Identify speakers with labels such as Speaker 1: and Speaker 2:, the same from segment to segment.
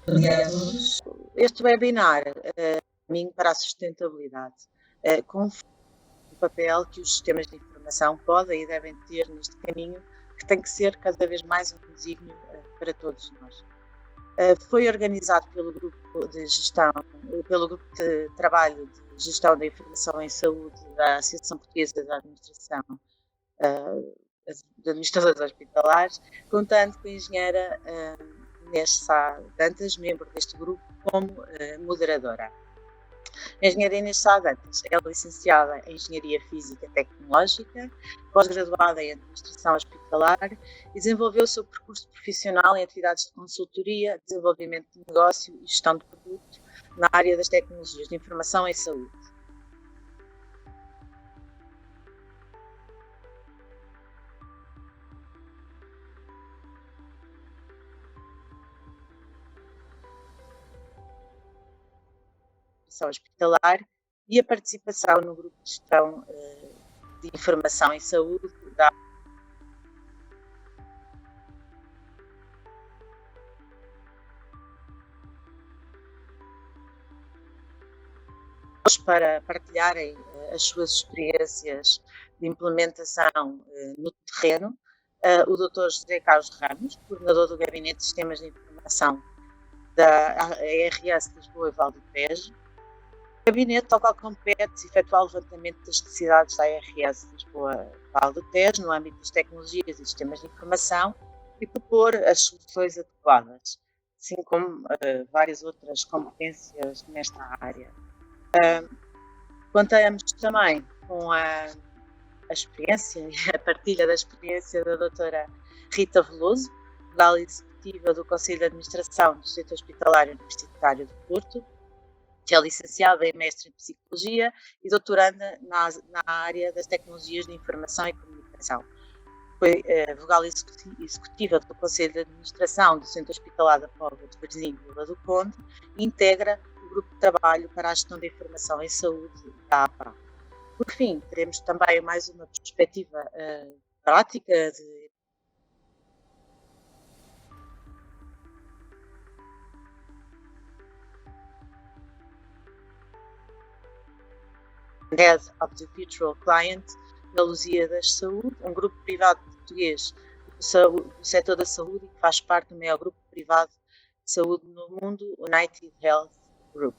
Speaker 1: Bom dia a todos. Este webinar, Caminho para a Sustentabilidade, com o papel que os sistemas de informação podem e devem ter neste caminho, que tem que ser cada vez mais um desígnio para todos nós. Foi organizado pelo grupo de trabalho de gestão da informação em saúde da Associação Portuguesa da Administração de Administradores Hospitalares, contando com a engenheira Inês Sá Dantas, membro deste grupo, como moderadora. A engenheira Inês Sá Dantas é licenciada em Engenharia Física Tecnológica, pós-graduada em Administração Hospitalar e desenvolveu o seu percurso profissional em atividades de consultoria, desenvolvimento de negócio e gestão de produto na área das tecnologias de informação em saúde. Hospitalar e a participação no grupo de gestão de informação em saúde da para partilharem as suas experiências de implementação no terreno, o Dr. José Carlos Ramos, coordenador do Gabinete de Sistemas de Informação da ARS de Lisboa e Val do Tejo. O gabinete, ao qual compete efetuar o levantamento das necessidades da ARS de Lisboa e Val do Tejo no âmbito das tecnologias e sistemas de informação e propor as soluções adequadas, assim como várias outras competências nesta área. Contamos também com a experiência e a partilha da experiência da doutora Rita Veloso, vogal executiva do Conselho de Administração do Centro Hospitalar Universitário de Porto, que é licenciada e mestre em Psicologia e doutoranda na área das tecnologias de informação e comunicação. Foi vogal executiva do Conselho de Administração do Centro Hospitalar da Póvoa de Varzim e Vila do Conde e integra o Grupo de Trabalho para a Gestão da Informação em Saúde da APA. Por fim, teremos também mais uma perspectiva prática de Head of the Future Client da Lusíadas Saúde, um grupo privado português do setor da saúde que faz parte do maior grupo privado de saúde no mundo, United Health Group.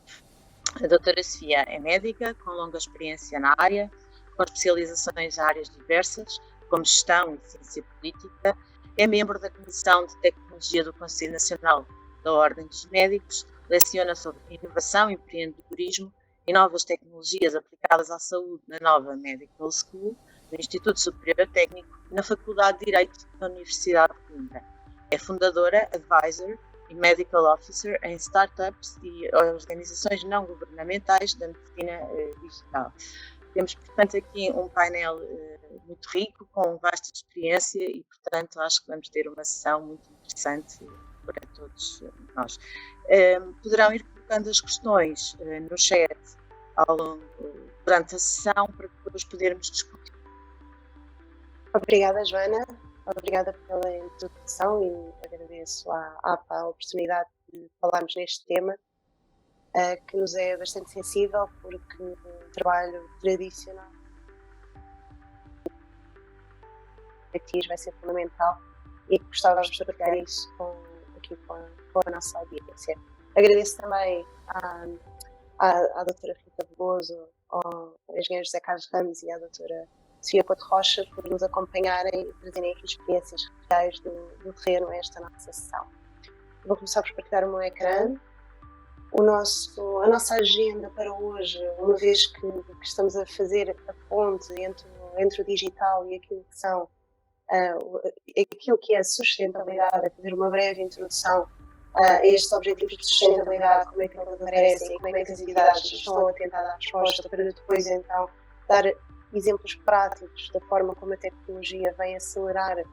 Speaker 1: A doutora Sofia é médica, com longa experiência na área, com especializações em áreas diversas, como gestão e ciência política, é membro da Comissão de Tecnologia do Conselho Nacional da Ordem dos Médicos, leciona sobre inovação, empreendedorismo e novas tecnologias aplicadas à saúde na Nova Medical School, do Instituto Superior Técnico e na Faculdade de Direito da Universidade de Coimbra. É fundadora, advisor e medical officer em startups e organizações não governamentais da medicina digital. Temos, portanto, aqui um painel muito rico, com vasta experiência e, portanto, acho que vamos ter uma sessão muito interessante para todos nós. Poderão ir colocando as questões no chat ao longo, durante a sessão, para depois podermos discutir.
Speaker 2: Obrigada, Joana. Obrigada pela introdução e agradeço à APA a oportunidade de falarmos neste tema, que nos é bastante sensível, porque o trabalho tradicional vai ser fundamental e gostávamos de partilhar isso aqui com a nossa audiência. Agradeço também à doutora Rita Veloso, ao engenheiro José Carlos Ramos e à doutora Sofia Couto Rocha por nos acompanharem e trazerem aqui experiências reais do terreno a esta nossa sessão. Vou começar por partilhar o meu ecrã. A nossa agenda para hoje, uma vez que estamos a fazer a ponte entre o digital e aquilo que é a sustentabilidade, a fazer uma breve introdução a estes objetivos de sustentabilidade, como é que eles aparecem, como é que as entidades estão a tentar dar resposta, para depois então dar exemplos práticos da forma como a tecnologia vem acelerar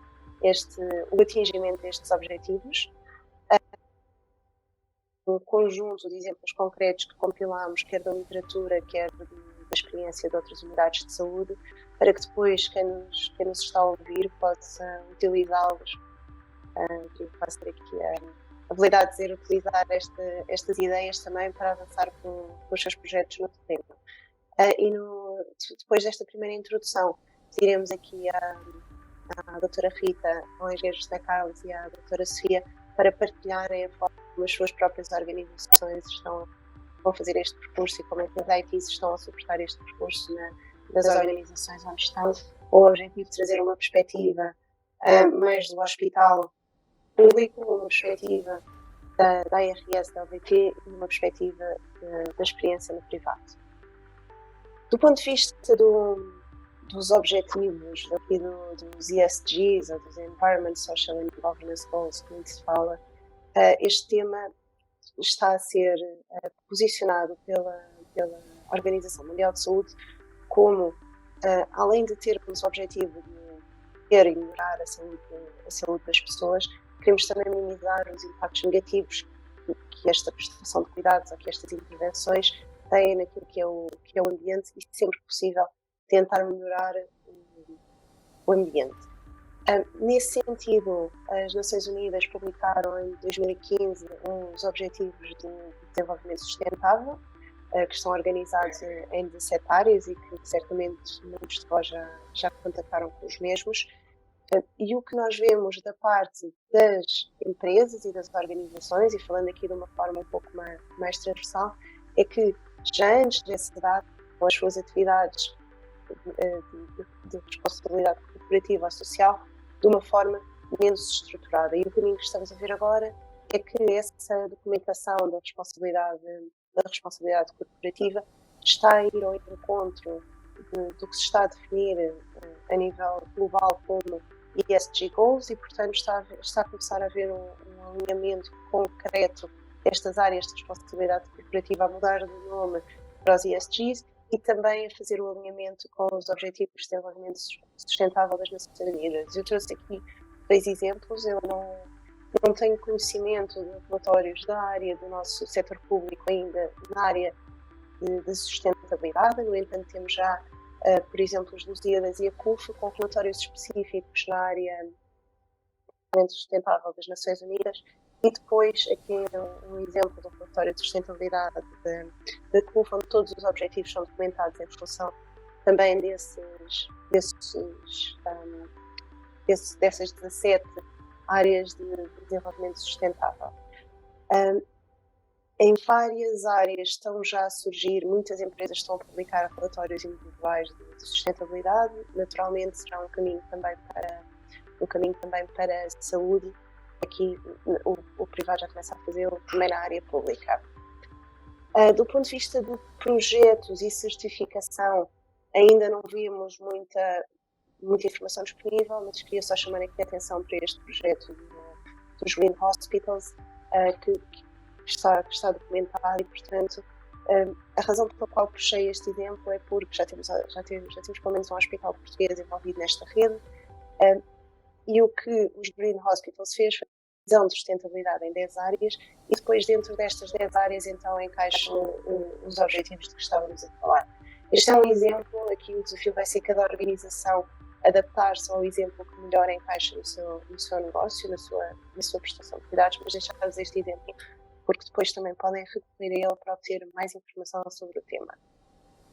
Speaker 2: o atingimento destes objetivos. Um conjunto de exemplos concretos que compilamos, quer da literatura, quer da experiência de outras unidades de saúde, para que depois quem nos está a ouvir possa utilizá-los. Eu faço aqui a habilidade de dizer, utilizar estas ideias também para avançar com os seus projetos no terreno. Depois desta primeira introdução, pediremos aqui à doutora Rita, ao engenheiro José Carlos e à doutora Sofia para partilharem a forma como as suas próprias organizações estão a fazer este percurso e como é que as ITs estão a suportar este percurso nas organizações onde estão. O objetivo de trazer uma perspectiva mais do hospital público, uma perspectiva da ARS, da LVP e uma perspectiva da experiência no privado. Do ponto de vista dos objetivos aqui dos ESGs, ou dos Environment, Social and Governance Goals, como se fala, este tema está a ser posicionado pela Organização Mundial de Saúde como, além de termos o objetivo de ter e melhorar a saúde das pessoas, queremos também minimizar os impactos negativos que esta prestação de cuidados ou que estas intervenções têm naquilo que é o ambiente e, sempre que possível, tentar melhorar o ambiente. Nesse sentido, as Nações Unidas publicaram em 2015 os Objetivos de Desenvolvimento Sustentável, que estão organizados em 17 áreas e que certamente muitos de vós já contactaram com os mesmos. E o que nós vemos da parte das empresas e das organizações, e falando aqui de uma forma um pouco mais transversal, é que já antes dessa data, com as suas atividades de responsabilidade corporativa ou social, de uma forma menos estruturada. E o caminho que estamos a ver agora é que essa documentação da responsabilidade corporativa está a ir ao encontro do que se está a definir a nível global como ESG Goals e, portanto, está a começar a haver um alinhamento concreto destas áreas de responsabilidade corporativa, a mudar de nome para os ESGs e também a fazer o alinhamento com os Objetivos de Desenvolvimento Sustentável das Nações Unidas. Eu trouxe aqui 2 exemplos. Eu não tenho conhecimento de relatórios da área do nosso setor público ainda na área de sustentabilidade. No entanto, temos já, por exemplo, os Lusíadas e a CUF com relatórios específicos na área do desenvolvimento sustentável das Nações Unidas. E depois, aqui um exemplo do relatório de sustentabilidade da CUF, onde todos os objetivos são documentados em função também dessas 17 áreas de desenvolvimento sustentável. Em várias áreas estão já a surgir, muitas empresas estão a publicar relatórios individuais de sustentabilidade. Naturalmente será um caminho também para a saúde. Aqui o privado já começa a fazê-lo também na área pública. Do ponto de vista de projetos e certificação, ainda não vimos muita informação disponível, mas queria só chamar aqui a atenção para este projeto dos Green Hospitals, que está documentado e, portanto, a razão pela qual puxei este exemplo é porque já temos pelo menos um hospital português envolvido nesta rede, e o que os Green Hospitals fez foi a visão de sustentabilidade em 10 áreas e depois dentro destas 10 áreas então encaixam os objetivos de que estávamos a falar. Este é um exemplo, aqui o desafio vai ser cada organização adaptar-se ao exemplo que melhor encaixa no seu negócio, na sua prestação de cuidados, mas deixar-vos este exemplo porque depois também podem recorrer a ele para obter mais informação sobre o tema.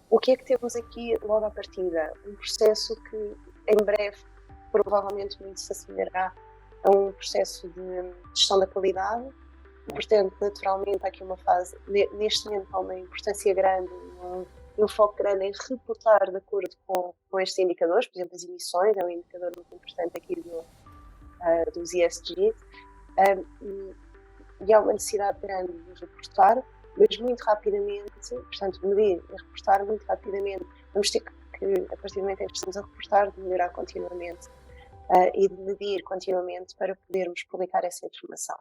Speaker 2: O que é que temos aqui logo à partida? Um processo que em breve provavelmente muito se assemelhará a um processo de gestão da qualidade e, portanto, naturalmente há aqui uma fase, neste momento há uma importância grande e um foco grande em reportar de acordo com estes indicadores, por exemplo, as emissões é um indicador muito importante aqui dos ESG, e há uma necessidade grande de reportar, mas muito rapidamente, portanto, medir e reportar muito rapidamente. Vamos ter que, a partir do momento em que estamos a reportar, de melhorar continuamente e de medir continuamente para podermos publicar essa informação.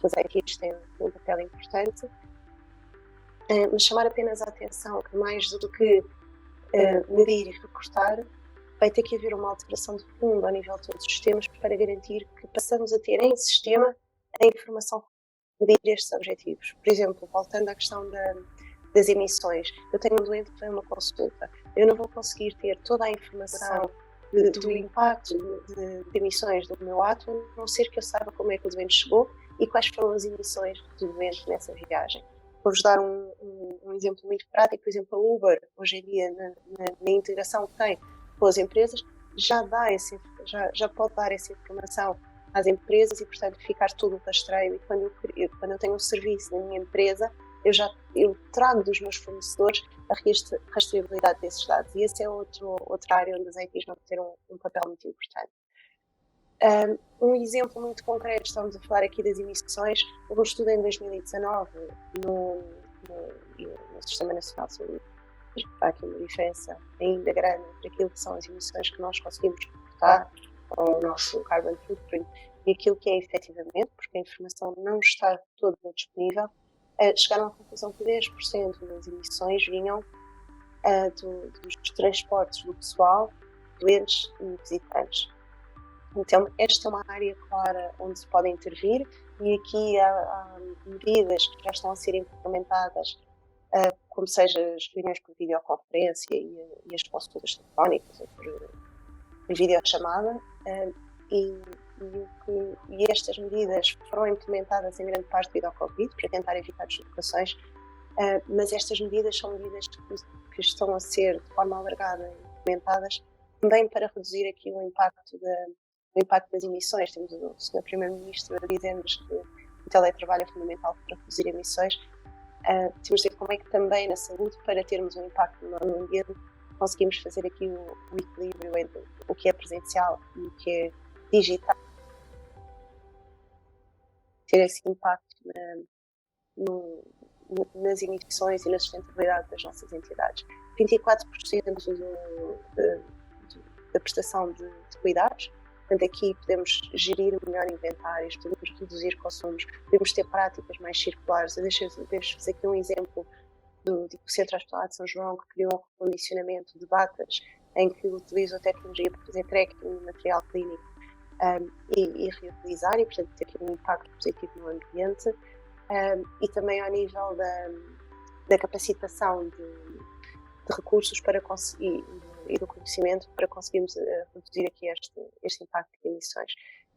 Speaker 2: As ITs têm um papel importante, mas chamar apenas a atenção que mais do que medir e reportar, vai ter que haver uma alteração de fundo ao nível de todos os sistemas para garantir que passamos a ter em sistema a informação para medir estes objetivos. Por exemplo, voltando à questão das emissões, eu tenho um doente que tem uma consulta, eu não vou conseguir ter toda a informação do impacto de emissões do meu ato, a não ser que eu saiba como é que o doente chegou e quais foram as emissões do doente nessa viagem. Vou-vos dar um exemplo muito prático. Por exemplo, a Uber, hoje em dia, na integração que tem com as empresas, já pode dar essa informação às empresas e, portanto, ficar todo o rastreio. E quando eu tenho um serviço na minha empresa, eu trago dos meus fornecedores a rastreabilidade desses dados. E essa é outra área onde as IPs vão ter um papel muito importante. Um exemplo muito concreto, estamos a falar aqui das emissões. Houve um estudo em 2019 no Sistema Nacional de Saúde. Há aqui uma diferença ainda grande entre aquilo que são as emissões que nós conseguimos reportar, com o nosso carbon footprint, e aquilo que é efetivamente, porque a informação não está toda disponível. Chegaram à conclusão que 10% das emissões vinham dos transportes do pessoal, doentes e visitantes. Então, esta é uma área clara onde se pode intervir, e aqui há medidas que já estão a ser implementadas, como seja as reuniões por videoconferência e as consultas telefónicas ou por videochamada, e estas medidas foram implementadas em grande parte devido ao Covid, para tentar evitar deslocações, mas estas medidas são medidas que estão a ser de forma alargada implementadas também para reduzir aqui o impacto das emissões. Temos o Sr. Primeiro-Ministro a dizer-nos que o teletrabalho é fundamental para reduzir emissões. Temos de ver como é que também na saúde, para termos um impacto no ambiente, conseguimos fazer aqui o equilíbrio entre o que é presencial e o que é digital, ter esse impacto nas emissões e na sustentabilidade das nossas entidades. 24% da prestação de cuidados. Portanto, aqui podemos gerir melhor inventários, podemos reduzir consumos, podemos ter práticas mais circulares. Deixo-vos aqui um exemplo do Centro Hospitalar de São João, que criou um recondicionamento de batas em que utiliza a tecnologia para fazer tracking de material clínico e reutilizar, e, portanto, ter aqui um impacto positivo no ambiente. E também ao nível da capacitação de recursos para conseguir, e do conhecimento para conseguirmos reduzir aqui este impacto de emissões.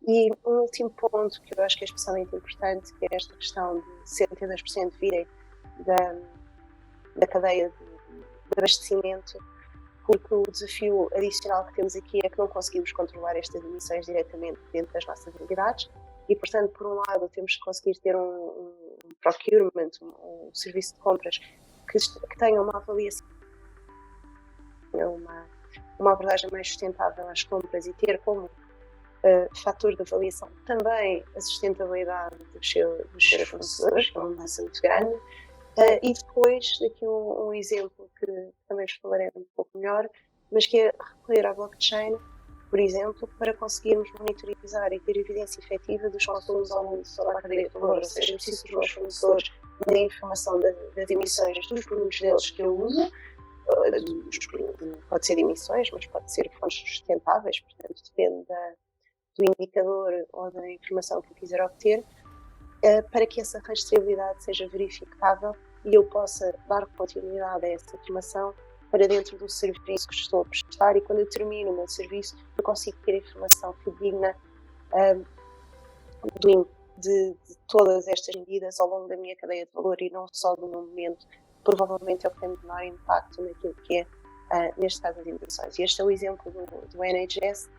Speaker 2: E um último ponto que eu acho que é especialmente importante, que é esta questão de 72% virem da cadeia de abastecimento, porque o desafio adicional que temos aqui é que não conseguimos controlar estas emissões diretamente dentro das nossas entidades e, portanto, por um lado temos que conseguir ter um procurement, um serviço de compras que tenha uma avaliação, uma abordagem mais sustentável às compras e ter como fator de avaliação também a sustentabilidade dos seus fornecedores, que é uma mudança muito grande. E depois, aqui um exemplo que também vos falarei um pouco melhor, mas que é recorrer à blockchain, por exemplo, para conseguirmos monitorizar e ter evidência efetiva dos consumos ao longo de toda a cadeia de valor. Ou seja, preciso dos meus fornecedores da informação das emissões dos produtos deles que eu uso, pode ser emissões, mas pode ser fontes sustentáveis, portanto depende do indicador ou da informação que eu quiser obter, para que essa rastreabilidade seja verificável e eu possa dar continuidade a essa informação para dentro do serviço que estou a prestar, e quando eu termino o meu serviço eu consigo ter a informação fidedigna de todas estas medidas ao longo da minha cadeia de valor e não só do meu momento. Provavelmente é o que tem menor impacto naquilo que é, neste caso, as emissões. E este é o exemplo do NHS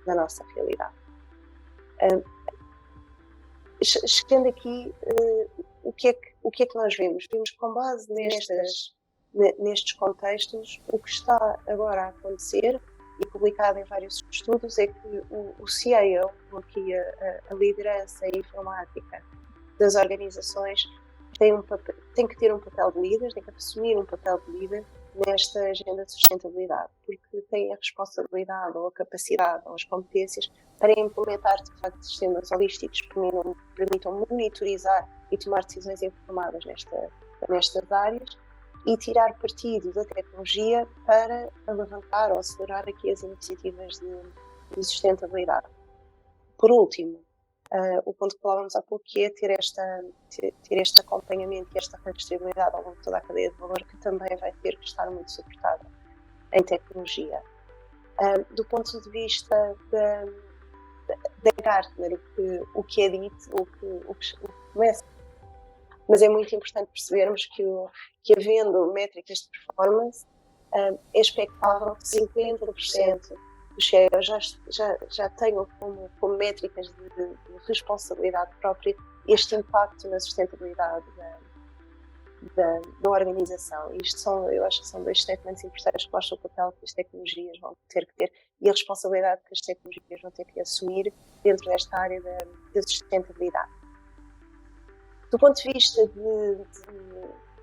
Speaker 2: na nossa realidade. Chegando aqui, o que é que nós vemos? Vemos que, com base nestes contextos, o que está agora a acontecer, e publicado em vários estudos, é que o CIO, aqui a liderança informática das organizações, tem que ter um papel de líder, tem que assumir um papel de líder nesta agenda de sustentabilidade, porque tem a responsabilidade ou a capacidade ou as competências para implementar, de facto, sistemas holísticos que permitam monitorizar e tomar decisões informadas nestas áreas e tirar partido da tecnologia para alavancar ou acelerar aqui as iniciativas de sustentabilidade. Por último, o ponto que falávamos há pouco, que é ter este acompanhamento e esta redistribuibilidade ao longo de toda a cadeia de valor, que também vai ter que estar muito suportada em tecnologia. Do ponto de vista da Gartner, o que é dito, o que começa, mas é muito importante percebermos que havendo métricas de performance, é expectável que 50% dos CEOs já tenham como métricas de responsabilidade própria este impacto na sustentabilidade da organização. Eu acho que são dois statements importantes que mostram o papel que as tecnologias vão ter que ter e a responsabilidade que as tecnologias vão ter que assumir dentro desta área da sustentabilidade. Do ponto de vista de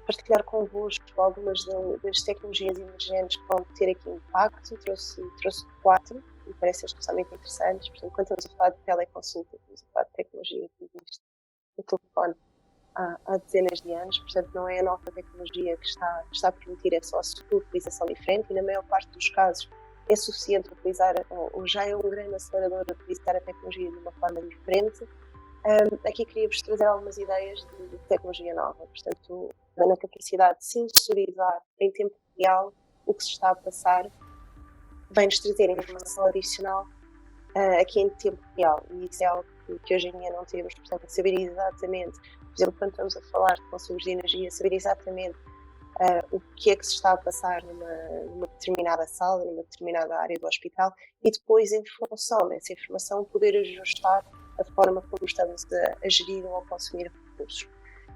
Speaker 2: partilhar convosco algumas das tecnologias emergentes que vão ter aqui impacto, trouxe 4 e parecem especialmente interessantes. Portanto, quando estamos a falar de teleconsulta, estamos a falar de tecnologia que existe no telefone há dezenas de anos, portanto não é a nova tecnologia que está a permitir, é só a sua utilização diferente e na maior parte dos casos é suficiente utilizar, ou já é um grande acelerador a utilizar a tecnologia de uma forma diferente. Aqui queria-vos trazer algumas ideias de tecnologia nova, portanto, na capacidade de sensorizar em tempo real o que se está a passar, vai-nos trazer informação adicional aqui em tempo real, e isso é algo que hoje em dia não temos, portanto, saber exatamente, por exemplo, quando estamos a falar de consumos de energia, saber exatamente o que é que se está a passar numa determinada sala, numa determinada área do hospital, e depois, em função dessa informação, poder ajustar a forma como estamos a gerir ou a consumir recursos.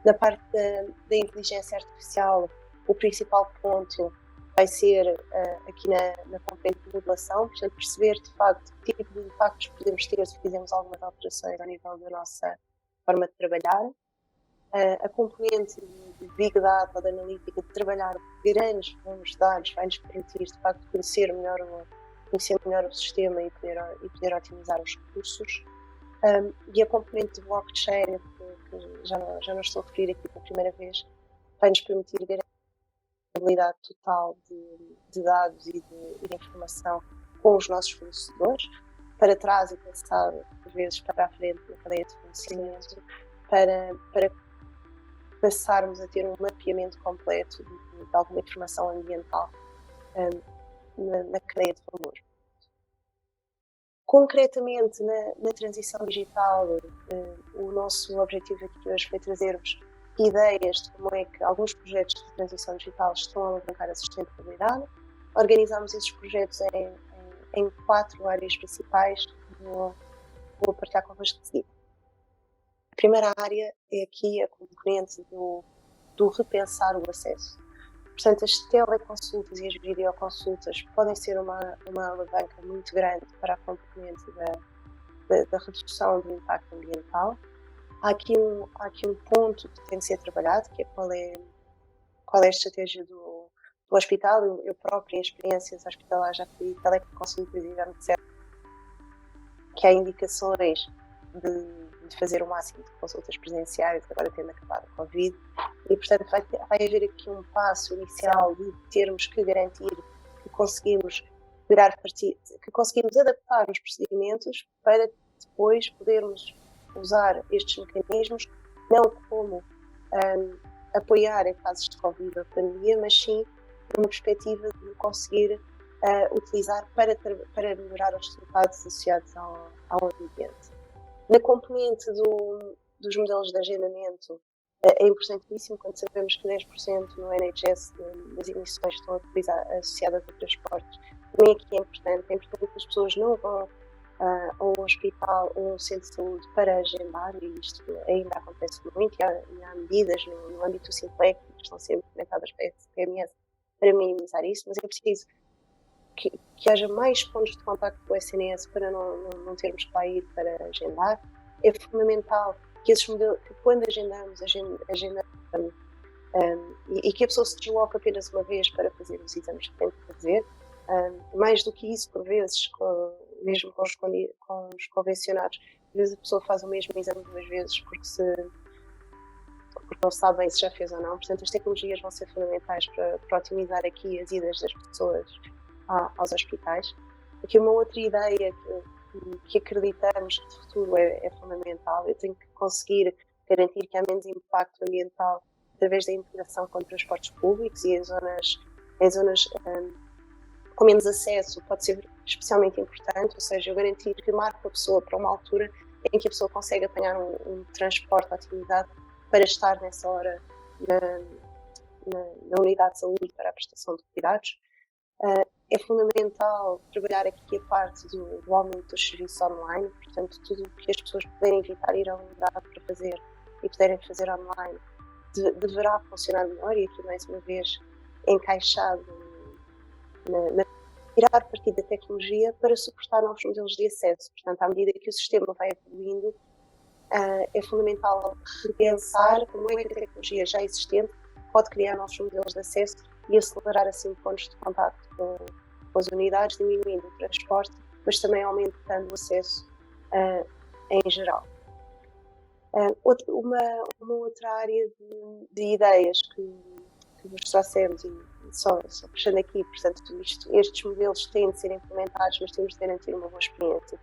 Speaker 2: Na parte da inteligência artificial, o principal ponto vai ser aqui na componente de modelação, portanto, perceber de facto que tipo de impactos podemos ter se fizermos algumas alterações ao nível da nossa forma de trabalhar. A componente de Big Data ou de analítica, de trabalhar grandes volumes de dados, vai-nos permitir de facto conhecer melhor o sistema e poder otimizar os recursos. E a componente de blockchain, que já não estou a referir aqui pela primeira vez, vai-nos permitir garantir a habilidade total de dados e de informação com os nossos fornecedores, para trás e passado, às vezes para a frente na cadeia de fornecimento, para passarmos a ter um mapeamento completo de alguma informação ambiental na cadeia de valor. Concretamente, na transição digital, o nosso objetivo aqui hoje foi trazer-vos ideias de como é que alguns projetos de transição digital estão a alavancar a sustentabilidade. Organizamos esses projetos em 4 áreas principais que vou partilhar convosco de seguida. A primeira área é aqui a componente do repensar o acesso. Portanto, as teleconsultas e as videoconsultas podem ser uma alavanca muito grande para a componente da redução do impacto ambiental. Há aqui um ponto que tem de ser trabalhado, que é qual é a estratégia do hospital. Eu própria, em experiências hospitalares, já fui teleconsultas e já me disseram que há indicações de fazer o máximo de consultas presenciais, agora tendo acabado a Covid, e portanto vai haver aqui um passo inicial de termos que garantir que conseguimos adaptar os procedimentos para depois podermos usar estes mecanismos não como apoiar em casos de Covid ou pandemia, mas sim numa perspectiva de conseguir utilizar para melhorar os resultados associados ao ambiente. Na componente dos modelos de agendamento, é importantíssimo quando sabemos que 10% no NHS das emissões estão associadas a transportes. Também aqui é importante que as pessoas não vão a um hospital ou a um centro de saúde para agendar, e isto ainda acontece muito, e há medidas no âmbito do Simplex que estão sendo implementadas pela PMS para minimizar isso, mas é preciso que haja mais pontos de contacto com o SNS para não termos que lá ir para agendar. É fundamental que esses modelos, que quando agendamos e que a pessoa se desloque apenas uma vez para fazer os exames que tem que fazer. Mais do que isso, por vezes, mesmo com os convencionados, às vezes a pessoa faz o mesmo exame 2 vezes porque não sabe bem se já fez ou não. Portanto, as tecnologias vão ser fundamentais para otimizar aqui as idas das pessoas aos hospitais. Aqui uma outra ideia que que acreditamos que de futuro é fundamental. Eu tenho que conseguir garantir que há menos impacto ambiental através da integração com transportes públicos e em zonas com menos acesso pode ser especialmente importante, ou seja, eu garantir que marco a pessoa para uma altura em que a pessoa consegue apanhar um transporte de atividade para estar nessa hora na unidade de saúde para a prestação de cuidados. É fundamental trabalhar aqui a parte do aumento dos serviços online, portanto, tudo o que as pessoas puderem evitar ir à unidade para fazer e puderem fazer online deverá funcionar melhor, e aqui mais uma vez encaixado na tirar partido da tecnologia para suportar novos modelos de acesso. Portanto, à medida que o sistema vai evoluindo, é fundamental repensar como é que a tecnologia já existente pode criar novos modelos de acesso e acelerar assim pontos de contacto com as unidades, diminuindo o transporte, mas também aumentando o acesso em geral. Uma outra área de ideias que vos trouxemos, e só puxando aqui, portanto, estes modelos têm de ser implementados, mas temos de garantir uma boa experiência.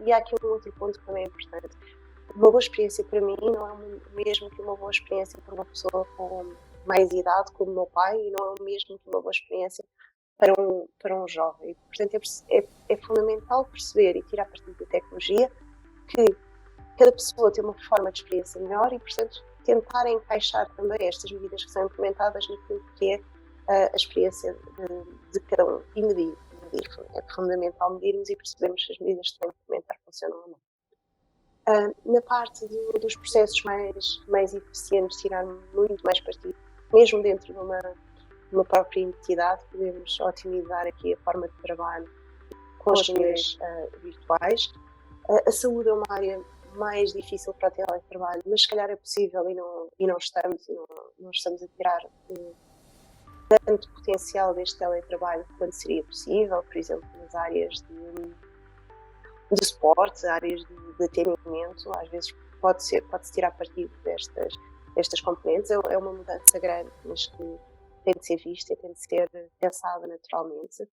Speaker 2: E há aqui um outro ponto que também é importante. Uma boa experiência para mim não é o mesmo que uma boa experiência para uma pessoa com mais idade, como o meu pai, e não é o mesmo que uma boa experiência para um jovem. E, portanto, é fundamental perceber e tirar partido da tecnologia que cada pessoa tem uma forma de experiência melhor e, portanto, tentar encaixar também estas medidas que são implementadas naquilo que é a experiência de cada um e medir. É fundamental medirmos e percebermos se as medidas que estão a implementar funcionam ou não. Na parte dos processos mais eficientes, tirar muito mais partido, mesmo dentro de uma própria entidade, podemos otimizar aqui a forma de trabalho com as reuniões virtuais. A saúde é uma área mais difícil para o teletrabalho, mas se calhar é possível e não estamos a tirar tanto potencial deste teletrabalho quanto seria possível, por exemplo, nas áreas de esportes, áreas de atendimento, às vezes pode-se tirar partido destas componentes. É uma mudança grande, mas que tem de ser vista e tem de ser pensada naturalmente.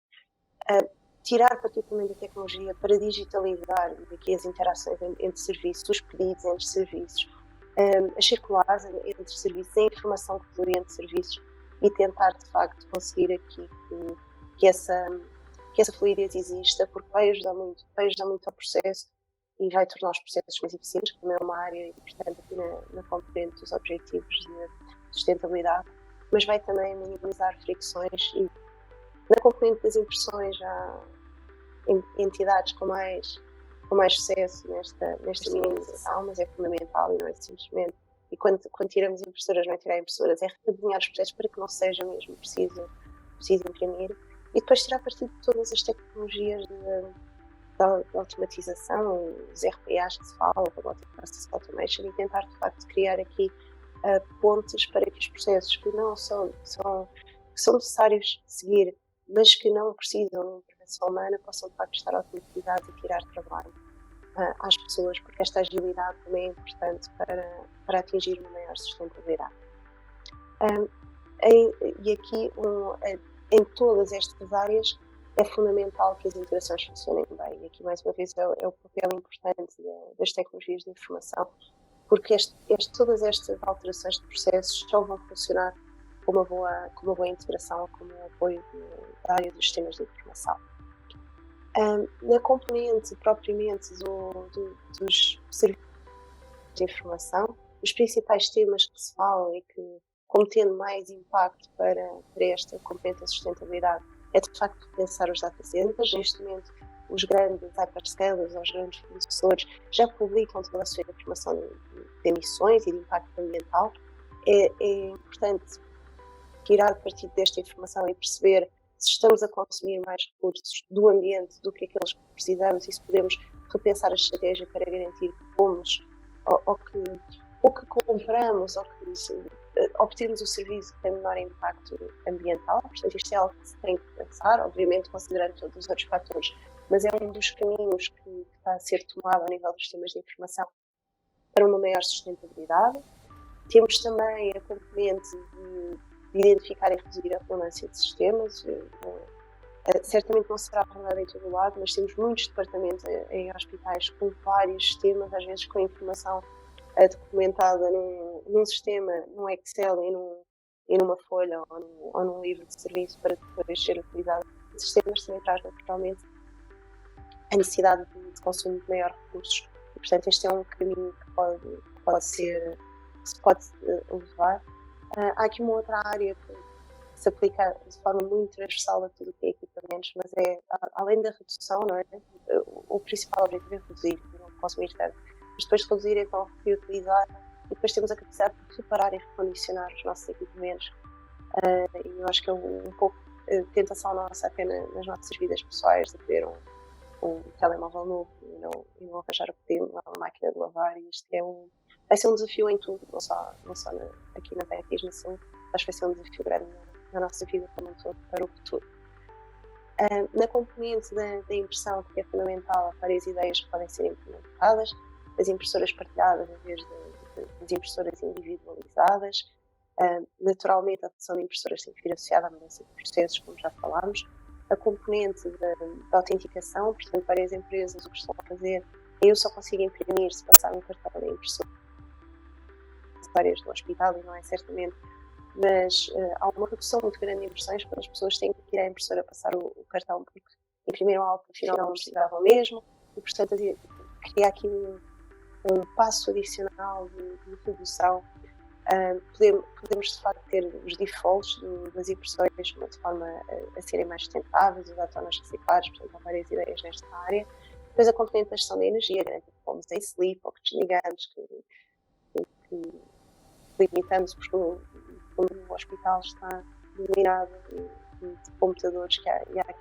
Speaker 2: Tirar partido também da tecnologia para digitalizar aqui as interações entre serviços, os pedidos entre serviços, as circulares entre serviços, a informação que flui entre serviços e tentar de facto conseguir aqui que essa fluidez exista, porque vai ajudar muito ao processo e vai tornar os processos mais eficientes, que também é uma área importante aqui na componente dos objetivos de sustentabilidade, mas vai também minimizar fricções e na componente das impressões há entidades com mais sucesso nesta minimização, mas é fundamental e não é simplesmente. E quando tiramos impressoras, não é tirar impressoras, é redesenhar os processos para que não seja mesmo preciso imprimir. E depois tirar partido de todas as tecnologias de automatização, os RPAs que se fala, Robotic Process Automation, e tentar de facto criar aqui pontes para que os processos que não são necessários seguir, mas que não precisam de intervenção humana, possam de facto estar automatizados e tirar trabalho às pessoas, porque esta agilidade também é importante para atingir uma maior sustentabilidade. E aqui, em todas estas áreas, é fundamental que as interações funcionem bem. E aqui, mais uma vez, é o papel importante das tecnologias de informação, porque todas estas alterações de processos só vão funcionar com uma boa integração, com o apoio da área dos sistemas de informação. Na componente propriamente dos serviços de informação, os principais temas que se falam e que, como tendo mais impacto para esta componente da sustentabilidade, é de facto pensar os data centers. Neste momento, os grandes hyperscalers, os grandes fornecedores, já publicam toda a sua informação de emissões e de impacto ambiental. É importante tirar partido desta informação e perceber se estamos a consumir mais recursos do ambiente do que aqueles que precisamos e se podemos repensar a estratégia para garantir que pomos ou que compramos ou que obtemos o serviço que tem menor impacto ambiental. Portanto, isto é algo que se tem que pensar, obviamente considerando todos os outros fatores, mas é um dos caminhos que está a ser tomado a nível dos sistemas de informação para uma maior sustentabilidade. Temos também a componente de identificar e reduzir a redundância de sistemas. Certamente não será verdade em todo o lado, mas temos muitos departamentos em hospitais com vários sistemas, às vezes com informação documentada num sistema, num Excel e numa folha ou num livro de serviço para depois ser utilizado. Os sistemas também traz naturalmente a necessidade de consumo de maior recursos e, portanto, este é um caminho que pode ser, que se pode levar. Há aqui uma outra área que se aplica de forma muito transversal a tudo o que é equipamentos, mas além da redução, não é? O principal objetivo é reduzir, não consumir tanto. Mas depois de reduzir, então reutilizar e depois temos a capacidade de reparar e recondicionar os nossos equipamentos. E eu acho que é um pouco tentação nossa até nas nossas vidas pessoais de ter um telemóvel novo e não arranjar o que temos, uma máquina de lavar, e isto vai ser um desafio em tudo, não só aqui na Beatriz, na saúde, mas vai ser um desafio grande na nossa vida como um todo para o futuro. Na componente da impressão, que é fundamental, há várias ideias que podem ser implementadas, as impressoras partilhadas em vez das impressoras individualizadas, naturalmente a redução de impressoras tem que vir associada à mudança de processos, como já falámos, a componente da autenticação, portanto várias empresas o que estão a fazer, eu só consigo imprimir se passar um cartão da impressora do hospital e não é certamente, mas há uma redução muito grande de impressões quando as pessoas têm que ir à impressora passar o cartão porque imprimiram algo que afinal não precisavam mesmo e portanto cria aqui um passo adicional de redução. Podemos de facto ter os defaults das impressões de forma a serem mais sustentáveis, usar tonas recicladas, portanto há várias ideias nesta área. Depois a componente da gestão da energia, garante que pomos em sleep ou que desligamos, que limitamos, porque o hospital está dominado de computadores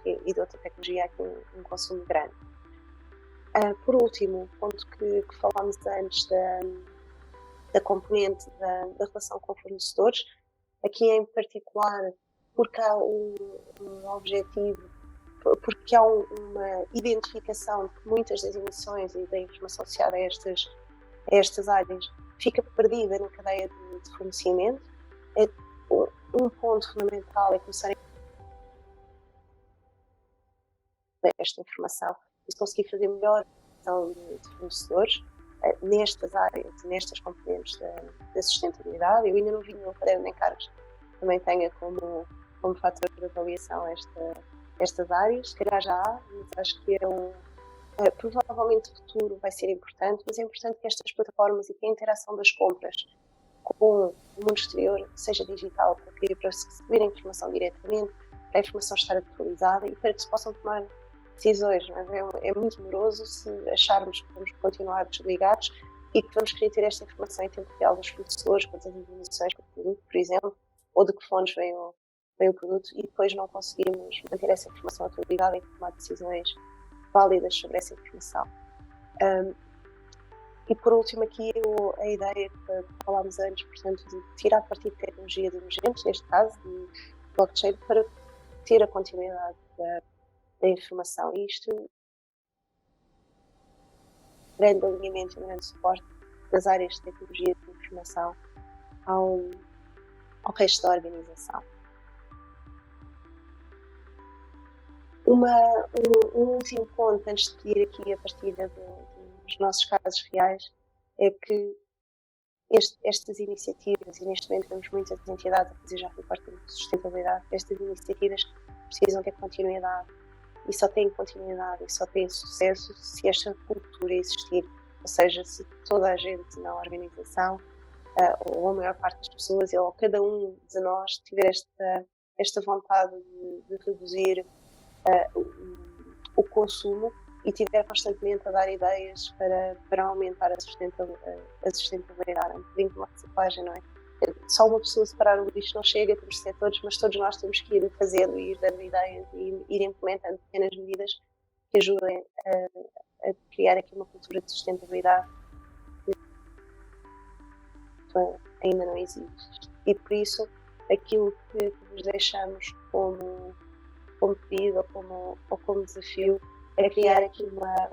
Speaker 2: e de outra tecnologia, há aqui um consumo grande. Por último, o ponto que falámos antes da componente da relação com fornecedores, aqui em particular porque há um objetivo, porque há uma identificação de que muitas das emissões e da informação associada a estas áreas fica perdida na cadeia de fornecimento. Um ponto fundamental é começar esta informação e conseguir fazer melhor gestão de fornecedores nestas áreas, nestas componentes da sustentabilidade. Eu ainda não vi nenhum caderno de encargos que também tenha como fator de avaliação estas áreas. Se calhar já há, mas acho que provavelmente o futuro vai ser importante, mas é importante que estas plataformas e que a interação das compras com o mundo exterior seja digital, para se receber a informação diretamente, para a informação estar atualizada e para que se possam tomar decisões. É muito demoroso se acharmos que vamos continuar desligados e que vamos querer ter esta informação em tempo real dos fornecedores, quantas as emissões do produto, por exemplo, ou de que fontes vem o produto, e depois não conseguirmos manter essa informação atualizada e tomar decisões válidas sobre essa informação. E por último aqui a ideia que falámos antes, portanto, de tirar partido de tecnologias emergentes, neste caso de blockchain, para ter a continuidade da informação. E isto, grande alinhamento e grande suporte das áreas de tecnologia de informação ao resto da organização. Um último ponto, antes de ir aqui a partilha dos nossos casos reais, é que estas iniciativas, e neste momento temos muitas entidades a fazer já por parte da sustentabilidade, estas iniciativas precisam ter continuidade e só têm continuidade e só têm sucesso se esta cultura existir, ou seja, se toda a gente na organização, ou a maior parte das pessoas, ou cada um de nós tiver esta vontade de reduzir o consumo e estiver constantemente a dar ideias para aumentar a sustentabilidade. É um bocadinho como a reciclagem, não é? Só uma pessoa separar o lixo não chega, temos de ser todos, mas todos nós temos que ir fazendo e ir dando ideias e ir implementando pequenas medidas que ajudem a criar aqui uma cultura de sustentabilidade que ainda não existe. E por isso, aquilo que vos deixamos como pedido ou como desafio é criar aqui uma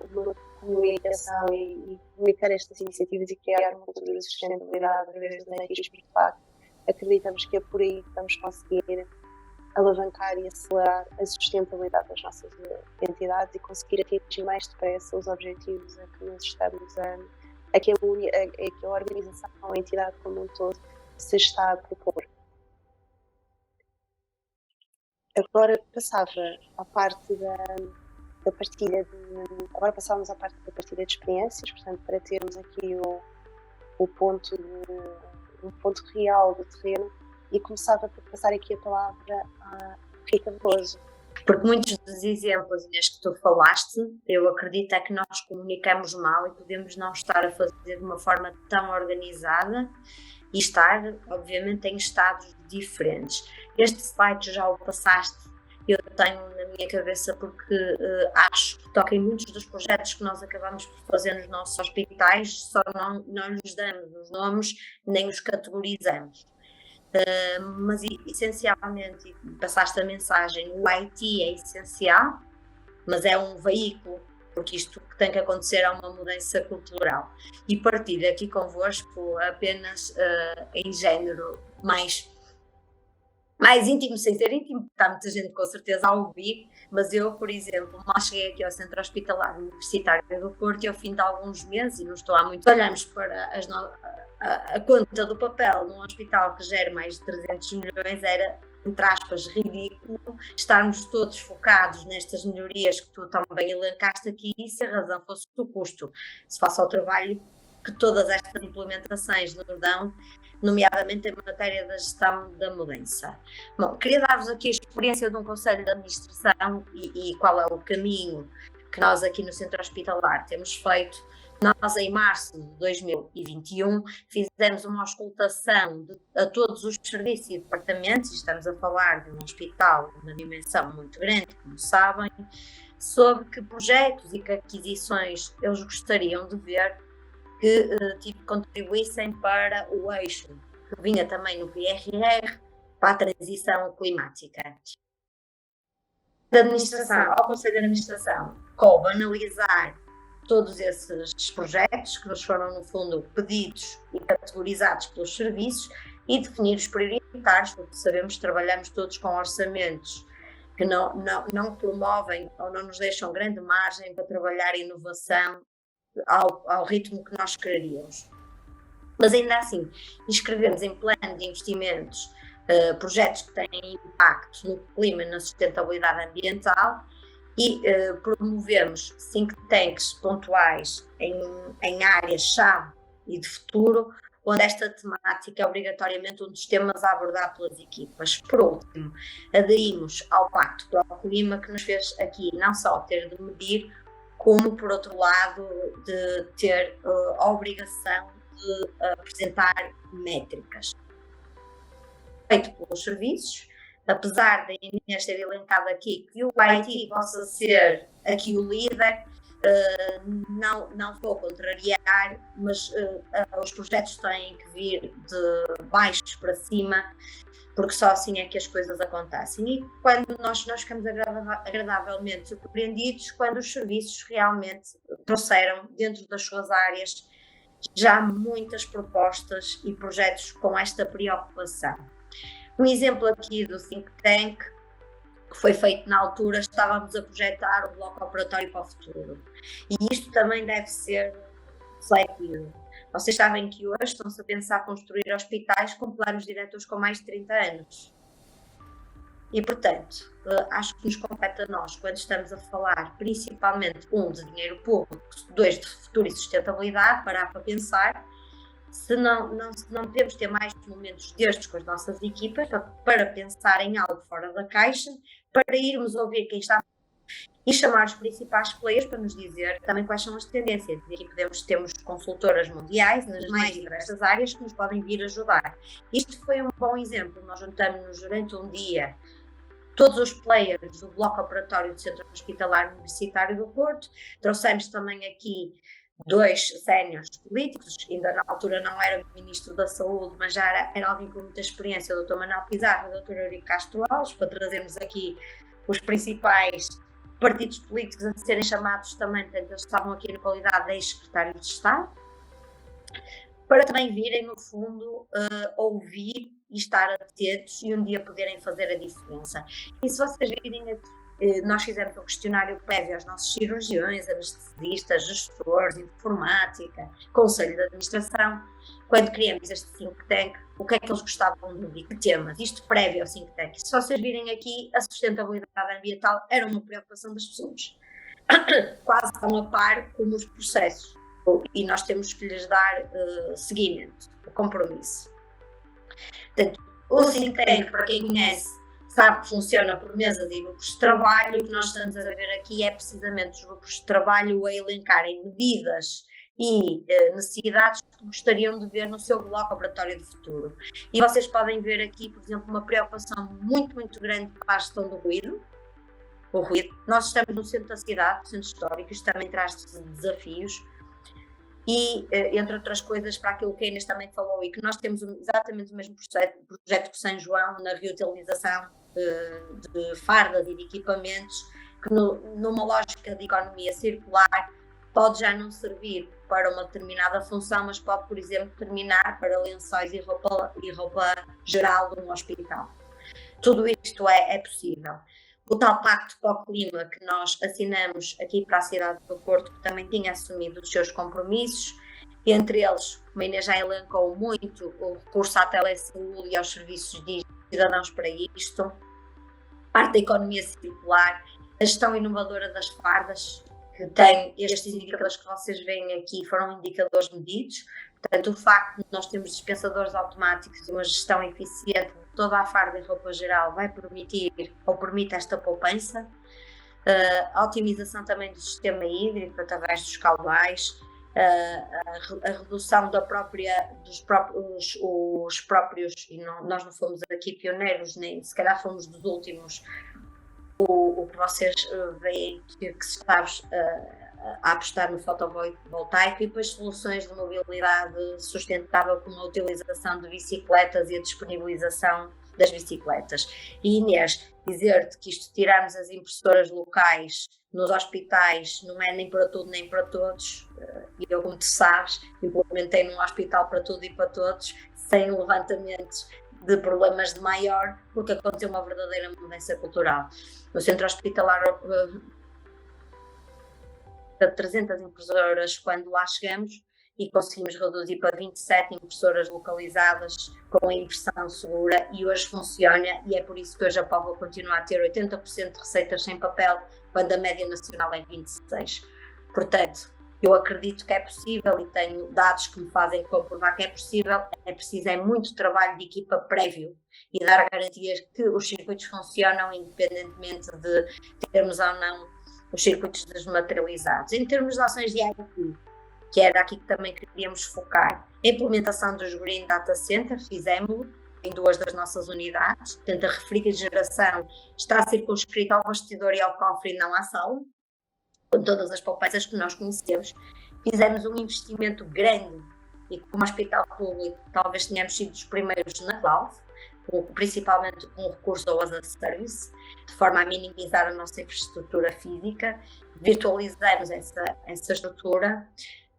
Speaker 2: comunicação e comunicar estas iniciativas e criar uma cultura de sustentabilidade através dos NFTs, porque de facto acreditamos que é por aí que vamos conseguir alavancar e acelerar a sustentabilidade das nossas entidades e conseguir atingir mais depressa os objetivos a que nós estamos a que a organização, a entidade como um todo, se está a propor. Agora passava à parte da partilha agora passávamos à parte da partilha de experiências, portanto, para termos aqui um ponto real do terreno, e começava por passar aqui a palavra à Rita Veloso.
Speaker 3: Porque muitos dos exemplos, Inês, que tu falaste, eu acredito é que nós comunicamos mal e podemos não estar a fazer de uma forma tão organizada e estar, obviamente, em estados diferentes. Este slide tu já o passaste, eu tenho na minha cabeça porque acho que toca em muitos dos projetos que nós acabamos por fazer nos nossos hospitais, só não lhes damos os nomes nem os categorizamos. Mas essencialmente, passaste a mensagem, o IT é essencial, mas é um veículo, porque isto que tem que acontecer é uma mudança cultural. E partilho aqui convosco apenas em género mais íntimo, sem ser íntimo, porque há muita gente com certeza a ouvir, mas eu, por exemplo, mal cheguei aqui ao Centro Hospitalar Universitário do Porto e ao fim de alguns meses, e não estou há muito, olhamos para a conta do papel num hospital que gera mais de 300 milhões, era, entre aspas, ridículo estarmos todos focados nestas melhorias que tu também elencaste aqui, e se a razão fosse o custo, se faça o trabalho que todas estas implementações nos dão, nomeadamente em matéria da gestão da mudança. Bom, queria dar-vos aqui a experiência de um conselho de administração e qual é o caminho que nós aqui no Centro Hospitalar temos feito. Nós, em março de 2021, fizemos uma auscultação a todos os serviços e departamentos, e estamos a falar de um hospital de uma dimensão muito grande, como sabem, sobre que projetos e que aquisições eles gostariam de ver que contribuíssem para o eixo que vinha também no PRR, para a transição climática. Ao Conselho de Administração, coube analisar todos esses projetos que nos foram, no fundo, pedidos e categorizados pelos serviços e definir os prioritários, porque sabemos que trabalhamos todos com orçamentos que não promovem ou não nos deixam grande margem para trabalhar a inovação ao ritmo que nós queríamos. Mas ainda assim, inscrevemos em plano de investimentos projetos que têm impacto no clima e na sustentabilidade ambiental e promovemos think tanks pontuais em áreas-chave e de futuro, onde esta temática é obrigatoriamente um dos temas a abordar pelas equipas. Por último, aderimos ao Pacto para o Clima, que nos fez aqui não só ter de medir, como, por outro lado, de ter a obrigação de apresentar métricas. Feito pelos serviços, apesar de Inês ter elencado aqui que o IT possa ser aqui o líder, não vou contrariar, mas os projetos têm que vir de baixo para cima, porque só assim é que as coisas acontecem. E quando nós ficamos agradavelmente surpreendidos, quando os serviços realmente trouxeram dentro das suas áreas já muitas propostas e projetos com esta preocupação. Um exemplo aqui do think tank, que foi feito na altura, estávamos a projetar o bloco operatório para o futuro. E isto também deve ser refletido. Vocês sabem que hoje estão-se a pensar construir hospitais com planos diretores com mais de 30 anos. E, portanto, acho que nos compete a nós, quando estamos a falar principalmente, de dinheiro público, 2, de futuro e sustentabilidade, parar para pensar se não podemos ter mais momentos destes com as nossas equipas para pensar em algo fora da caixa, para irmos ouvir quem está e chamar os principais players para nos dizer também quais são as tendências. E aqui temos consultoras mundiais nas mais diversas áreas que nos podem vir ajudar. Isto foi um bom exemplo. Nós juntamos-nos durante um dia todos os players do bloco operatório do Centro Hospitalar Universitário do Porto. Trouxemos também aqui 2 séniores políticos, ainda na altura não era Ministro da Saúde, mas já era alguém com muita experiência, o Dr. Manuel Pizarro e o Dr. Eurico Castro Alves, para trazermos aqui os principais partidos políticos a serem chamados também, portanto, eles estavam aqui na qualidade de ex-secretários de Estado, para também virem, no fundo, ouvir e estar atentos e um dia poderem fazer a diferença. E se vocês virem, nós fizemos um questionário prévio aos nossos cirurgiões, anestesistas, gestores, informática, conselho de administração, quando criamos este think tank, o que é que eles gostavam de ouvir, que temas, isto prévio ao think tank. Se vocês virem aqui, a sustentabilidade ambiental era uma preocupação das pessoas, quase tão a par como os processos, e nós temos que lhes dar seguimento, o compromisso. Portanto, o think tank, para quem conhece, sabe que funciona por mesas e grupos de trabalho. O que nós estamos a ver aqui é precisamente os grupos de trabalho a elencarem medidas e necessidades que gostariam de ver no seu laboratório de futuro. E vocês podem ver aqui, por exemplo, uma preocupação muito, muito grande para a gestão do ruído. O ruído. Nós estamos no centro da cidade, no centro histórico, isto também traz desafios. E, entre outras coisas, para aquilo que a Inês também falou, e que nós temos exatamente o mesmo projeto que São João, na reutilização de fardas e de equipamentos, que numa lógica de economia circular pode já não servir para uma determinada função, mas pode, por exemplo, terminar para lençóis e roupa geral de um hospital. Tudo isto é possível. O tal Pacto para o Clima que nós assinamos aqui para a cidade do Porto, que também tinha assumido os seus compromissos, entre eles, como a Inês já elencou muito, o recurso à telesaúde e aos serviços de cidadãos para isto, parte da economia circular, a gestão inovadora das fardas, que tem estes indicadores que vocês veem aqui, foram indicadores medidos. Portanto, o facto de nós termos dispensadores automáticos e uma gestão eficiente de toda a farda e roupa geral vai permitir, ou permite esta poupança. A otimização também do sistema hídrico através dos caudais, a redução dos próprios, e nós não fomos aqui pioneiros, nem se calhar fomos dos últimos, o que vocês veem que se está a apostar no fotovoltaico, e depois soluções de mobilidade sustentável, como a utilização de bicicletas e a disponibilização das bicicletas. E Inês, dizer-te que isto, tirarmos as impressoras locais nos hospitais, não é nem para tudo nem para todos, e eu, como tu sabes, implementei num hospital para tudo e para todos, sem levantamentos de problemas de maior, porque aconteceu uma verdadeira mudança cultural. No centro hospitalar, de 300 impressoras quando lá chegamos, e conseguimos reduzir para 27 impressoras localizadas com a impressão segura, e hoje funciona, e é por isso que hoje a Póvoa continua a ter 80% de receitas sem papel, quando a média nacional é 26%. Portanto, eu acredito que é possível, e tenho dados que me fazem comprovar que é possível. É preciso muito trabalho de equipa prévio e dar garantias que os circuitos funcionam, independentemente de termos ou não os circuitos desmaterializados. Em termos de ações de IT, que era aqui que também queríamos focar, a implementação dos Green Data Center, fizemos em 2 das nossas unidades. Portanto, a refrigeração está circunscrita ao bastidor e ao cofre e não à sala, com todas as poupanças que nós conhecemos. Fizemos um investimento grande, e como hospital público talvez tenhamos sido os primeiros na cloud, principalmente com o recurso ao as a service, de forma a minimizar a nossa infraestrutura física. Virtualizamos essa estrutura,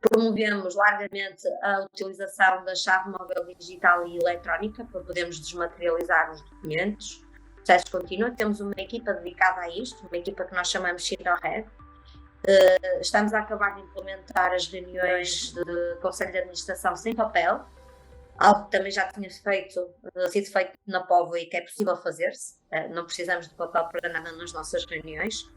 Speaker 3: promovemos largamente a utilização da chave móvel digital e eletrónica para podermos desmaterializar os documentos. Processo contínuo, temos uma equipa dedicada a isto, uma equipa que nós chamamos Shadowhead. Estamos a acabar de implementar as reuniões de Conselho de Administração sem papel, algo que também já tinha sido feito na Póvoa e que é possível fazer-se. Não precisamos de papel para nada nas nossas reuniões.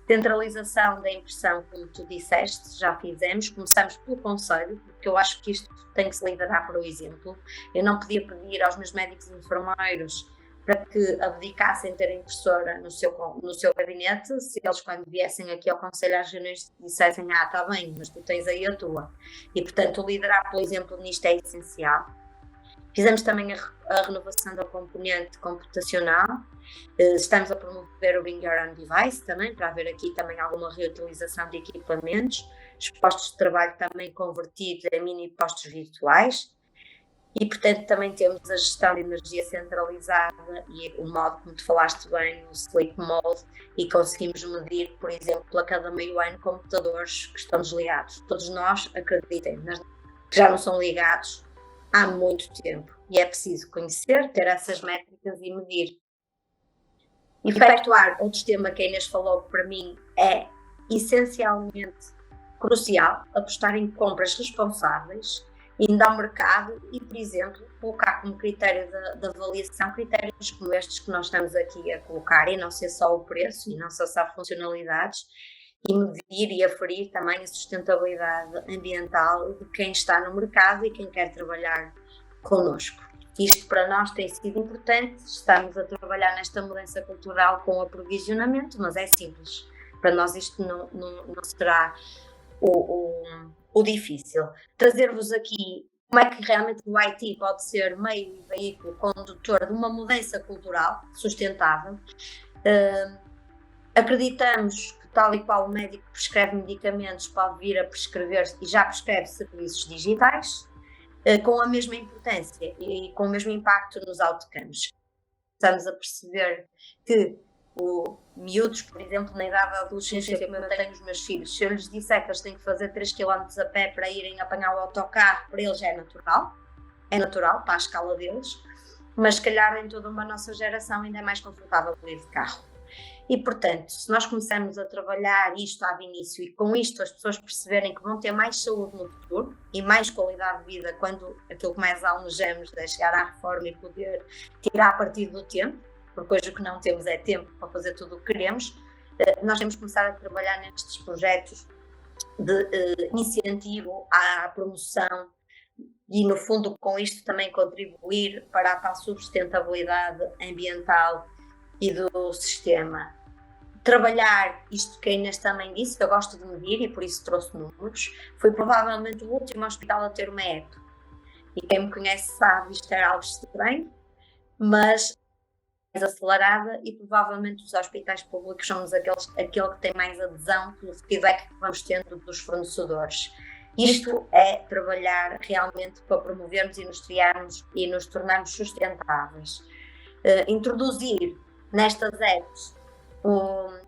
Speaker 3: Centralização da impressão, como tu disseste, já fizemos. Começamos pelo Conselho, porque eu acho que isto tem que se liderar por exemplo. Eu não podia pedir aos meus médicos e enfermeiros para que abdicassem ter a impressora no seu gabinete, se eles, quando viessem aqui ao Conselho às reuniões, dissessem: está bem, mas tu tens aí a tua. E, portanto, liderar, por exemplo, nisto é essencial. Fizemos também a renovação da componente computacional. Estamos a promover o Bring Your Own Device também, para haver aqui também alguma reutilização de equipamentos. Os postos de trabalho também convertidos em mini postos virtuais. E, portanto, também temos a gestão de energia centralizada e o modo, como tu falaste bem, o Sleep Mode, e conseguimos medir, por exemplo, a cada meio ano, computadores que estão desligados. Todos nós, acreditem, que já não são ligados, há muito tempo e é preciso conhecer, ter essas métricas e medir. Efetuar, outro tema que a Inês falou que para mim é essencialmente crucial, apostar em compras responsáveis, indo ao mercado e, por exemplo, colocar como critério de avaliação critérios como estes que nós estamos aqui a colocar, e não ser só o preço e não ser só funcionalidades, e medir e aferir também a sustentabilidade ambiental de quem está no mercado e quem quer trabalhar connosco. Isto para nós tem sido importante, estamos a trabalhar nesta mudança cultural com aprovisionamento, mas é simples. Para nós isto não será o difícil. Trazer-vos aqui como é que realmente o IT pode ser meio e veículo condutor de uma mudança cultural sustentável. Acreditamos que, tal e qual o médico prescreve medicamentos, pode vir a prescrever e já prescreve serviços digitais, com a mesma importância e com o mesmo impacto nos outcomes. Estamos a perceber que miúdos, por exemplo, na idade da adolescência, como eu tenho os meus filhos, se eu lhes disser que eles têm que fazer 3 km a pé para irem apanhar o autocarro, para eles é natural para a escala deles, mas se calhar em toda uma nossa geração ainda é mais confortável ir de carro. E, portanto, se nós começarmos a trabalhar isto ao início e com isto as pessoas perceberem que vão ter mais saúde no futuro e mais qualidade de vida quando aquilo que mais almejamos é chegar à reforma e poder tirar a partir do tempo, porque hoje o que não temos é tempo para fazer tudo o que queremos, nós temos que começar a trabalhar nestes projetos de incentivo à promoção e, no fundo, com isto também contribuir para a tal sustentabilidade ambiental e do sistema. Trabalhar isto que a Inês também disse, que eu gosto de medir e por isso trouxe números, foi provavelmente o último hospital a ter uma app. E quem me conhece sabe, isto é algo estranho, mas mais acelerada e provavelmente os hospitais públicos somos aquele que tem mais adesão pelo feedback que vamos tendo dos fornecedores. Isto é trabalhar realmente para promovermos e nos triarmos e nos tornarmos sustentáveis. Introduzir nestas apps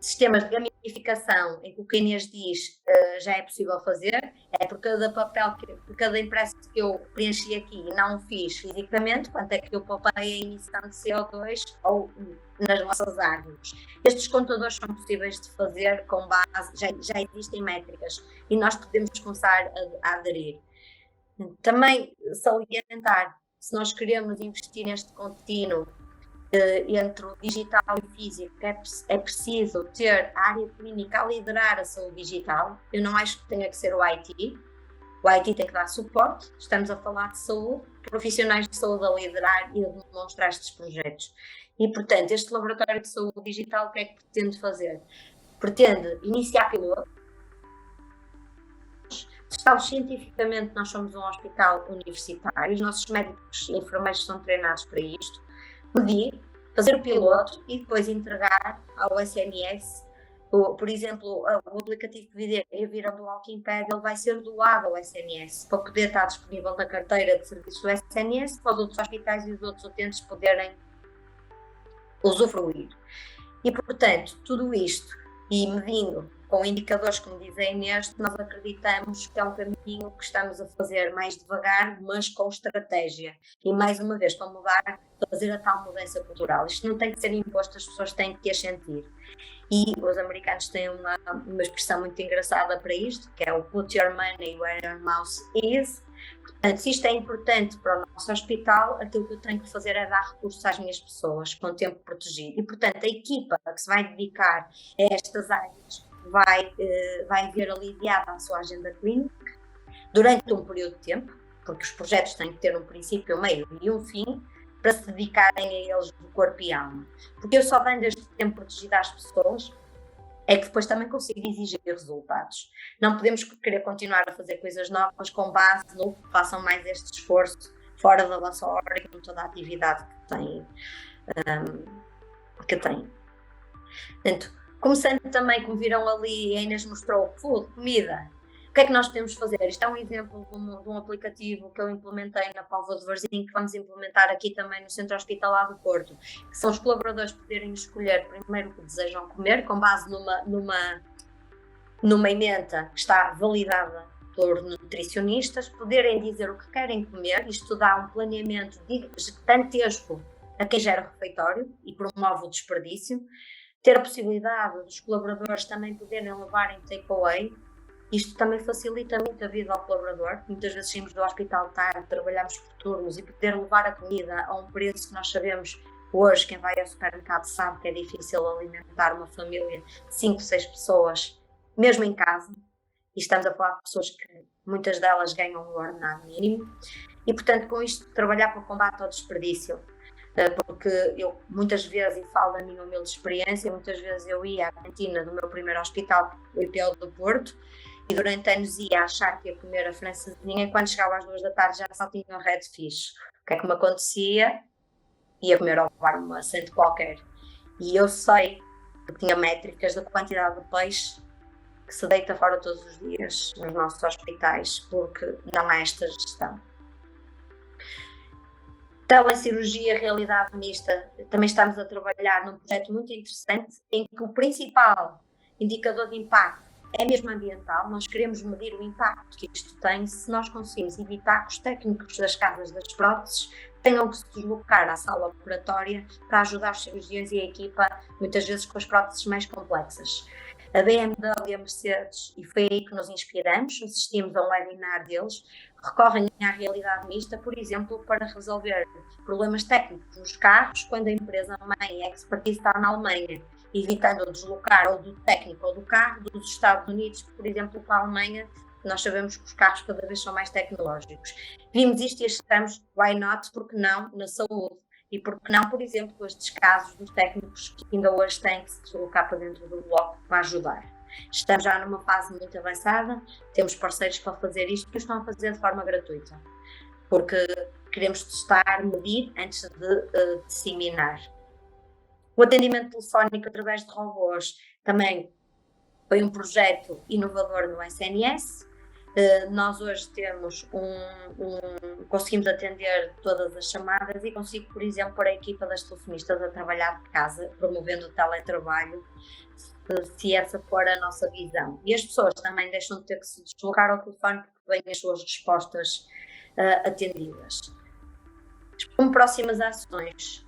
Speaker 3: sistemas de gamificação em que o que a Inês diz já é possível fazer, é por cada papel, por cada impresso que eu preenchi aqui e não fiz fisicamente, quanto é que eu poupei a emissão de CO2 ou nas nossas árvores. Estes contadores são possíveis de fazer com base, já existem métricas e nós podemos começar a aderir. Também salientar, se nós queremos investir neste contínuo entre o digital e o físico, é preciso ter a área clínica a liderar a saúde digital. Eu não acho que tenha que ser o IT. O IT tem que dar suporte. Estamos a falar de saúde, profissionais de saúde a liderar e a demonstrar estes projetos. E, portanto, este laboratório de saúde digital, o que é que pretende fazer? Pretende iniciar pilotos. Testá-los cientificamente. Nós somos um hospital universitário, os nossos médicos e enfermeiros são treinados para isto. Medir, fazer o piloto e depois entregar ao SNS. Por exemplo, o aplicativo que viram do Walking Pad, ele vai ser doado ao SNS para poder estar disponível na carteira de serviços do SNS para os outros hospitais e os outros utentes poderem usufruir. E, portanto, tudo isto e medindo com indicadores, como dizem neste, nós acreditamos que é um caminho que estamos a fazer mais devagar, mas com estratégia. E mais uma vez, para mudar, fazer a tal mudança cultural. Isto não tem que ser imposto, as pessoas têm que as sentir. E os americanos têm uma expressão muito engraçada para isto, que é o put your money where your mouth is. Portanto, se isto é importante para o nosso hospital, aquilo que eu tenho que fazer é dar recursos às minhas pessoas, com tempo protegido. E, portanto, a equipa que se vai dedicar a estas áreas vai ver aliviada a sua agenda clínica durante um período de tempo, porque os projetos têm que ter um princípio, um meio e um fim, para se dedicarem a eles de corpo e alma. Porque eu só dando este tempo protegido às pessoas é que depois também consigo exigir resultados. Não podemos querer continuar a fazer coisas novas com base no que façam mais este esforço fora da vossa hora e com toda a atividade que tem. Portanto, começando também, como viram ali, a Inês mostrou food, comida. O que é que nós podemos fazer? Isto é um exemplo de um aplicativo que eu implementei na Póvoa de Varzim, que vamos implementar aqui também no Centro Hospitalar do Porto, que são os colaboradores poderem escolher primeiro o que desejam comer, com base numa ementa que está validada por nutricionistas, poderem dizer o que querem comer. Isto dá um planeamento gigantesco a quem gera o refeitório e promove o desperdício. Ter a possibilidade dos colaboradores também poderem levar em takeaway. Isto também facilita muito a vida ao colaborador. Muitas vezes saímos do hospital tarde, trabalhamos por turnos e poder levar a comida a um preço que nós sabemos hoje, quem vai ao supermercado sabe que é difícil alimentar uma família de 5, 6 pessoas, mesmo em casa. E estamos a falar de pessoas que muitas delas ganham um ordenado mínimo. E, portanto, com isto, trabalhar para o combate ao desperdício. Porque eu muitas vezes, e falo da minha humilde experiência, muitas vezes eu ia à cantina do meu primeiro hospital, o IPO do Porto, e durante anos ia achar que ia comer a francesinha e quando chegava às 2 da tarde já só tinha um redfish. O que é que me acontecia? Ia comer ao bar uma sente qualquer. E eu sei que tinha métricas da quantidade de peixe que se deita fora todos os dias nos nossos hospitais, porque não há esta gestão. Telecirurgia, realidade mista, também estamos a trabalhar num projeto muito interessante em que o principal indicador de impacto é mesmo ambiental. Nós queremos medir o impacto que isto tem se nós conseguimos evitar que os técnicos das casas das próteses tenham que se deslocar à sala operatória para ajudar os cirurgiões e a equipa, muitas vezes com as próteses mais complexas. A BMW e a Mercedes, e foi aí que nos inspiramos, assistimos a um webinar deles, recorrem à realidade mista, por exemplo, para resolver problemas técnicos nos carros, quando a empresa-mãe, a expertise está na Alemanha, evitando o deslocar ou do técnico ou do carro dos Estados Unidos, por exemplo, para a Alemanha. Nós sabemos que os carros cada vez são mais tecnológicos. Vimos isto e achamos, why not, porque não, na saúde. E porque não, por exemplo, com estes casos dos técnicos que ainda hoje têm que se deslocar para dentro do bloco para ajudar. Estamos já numa fase muito avançada, temos parceiros para fazer isto, que o estão a fazer de forma gratuita, porque queremos testar, medir, antes de disseminar. O atendimento telefónico através de robôs também foi um projeto inovador no SNS. Nós hoje temos conseguimos atender todas as chamadas e consigo, por exemplo, pôr a equipa das telefonistas a trabalhar de casa, promovendo o teletrabalho, se essa for a nossa visão. E as pessoas também deixam de ter que se deslocar ao telefone porque vêm as suas respostas atendidas. Como próximas ações,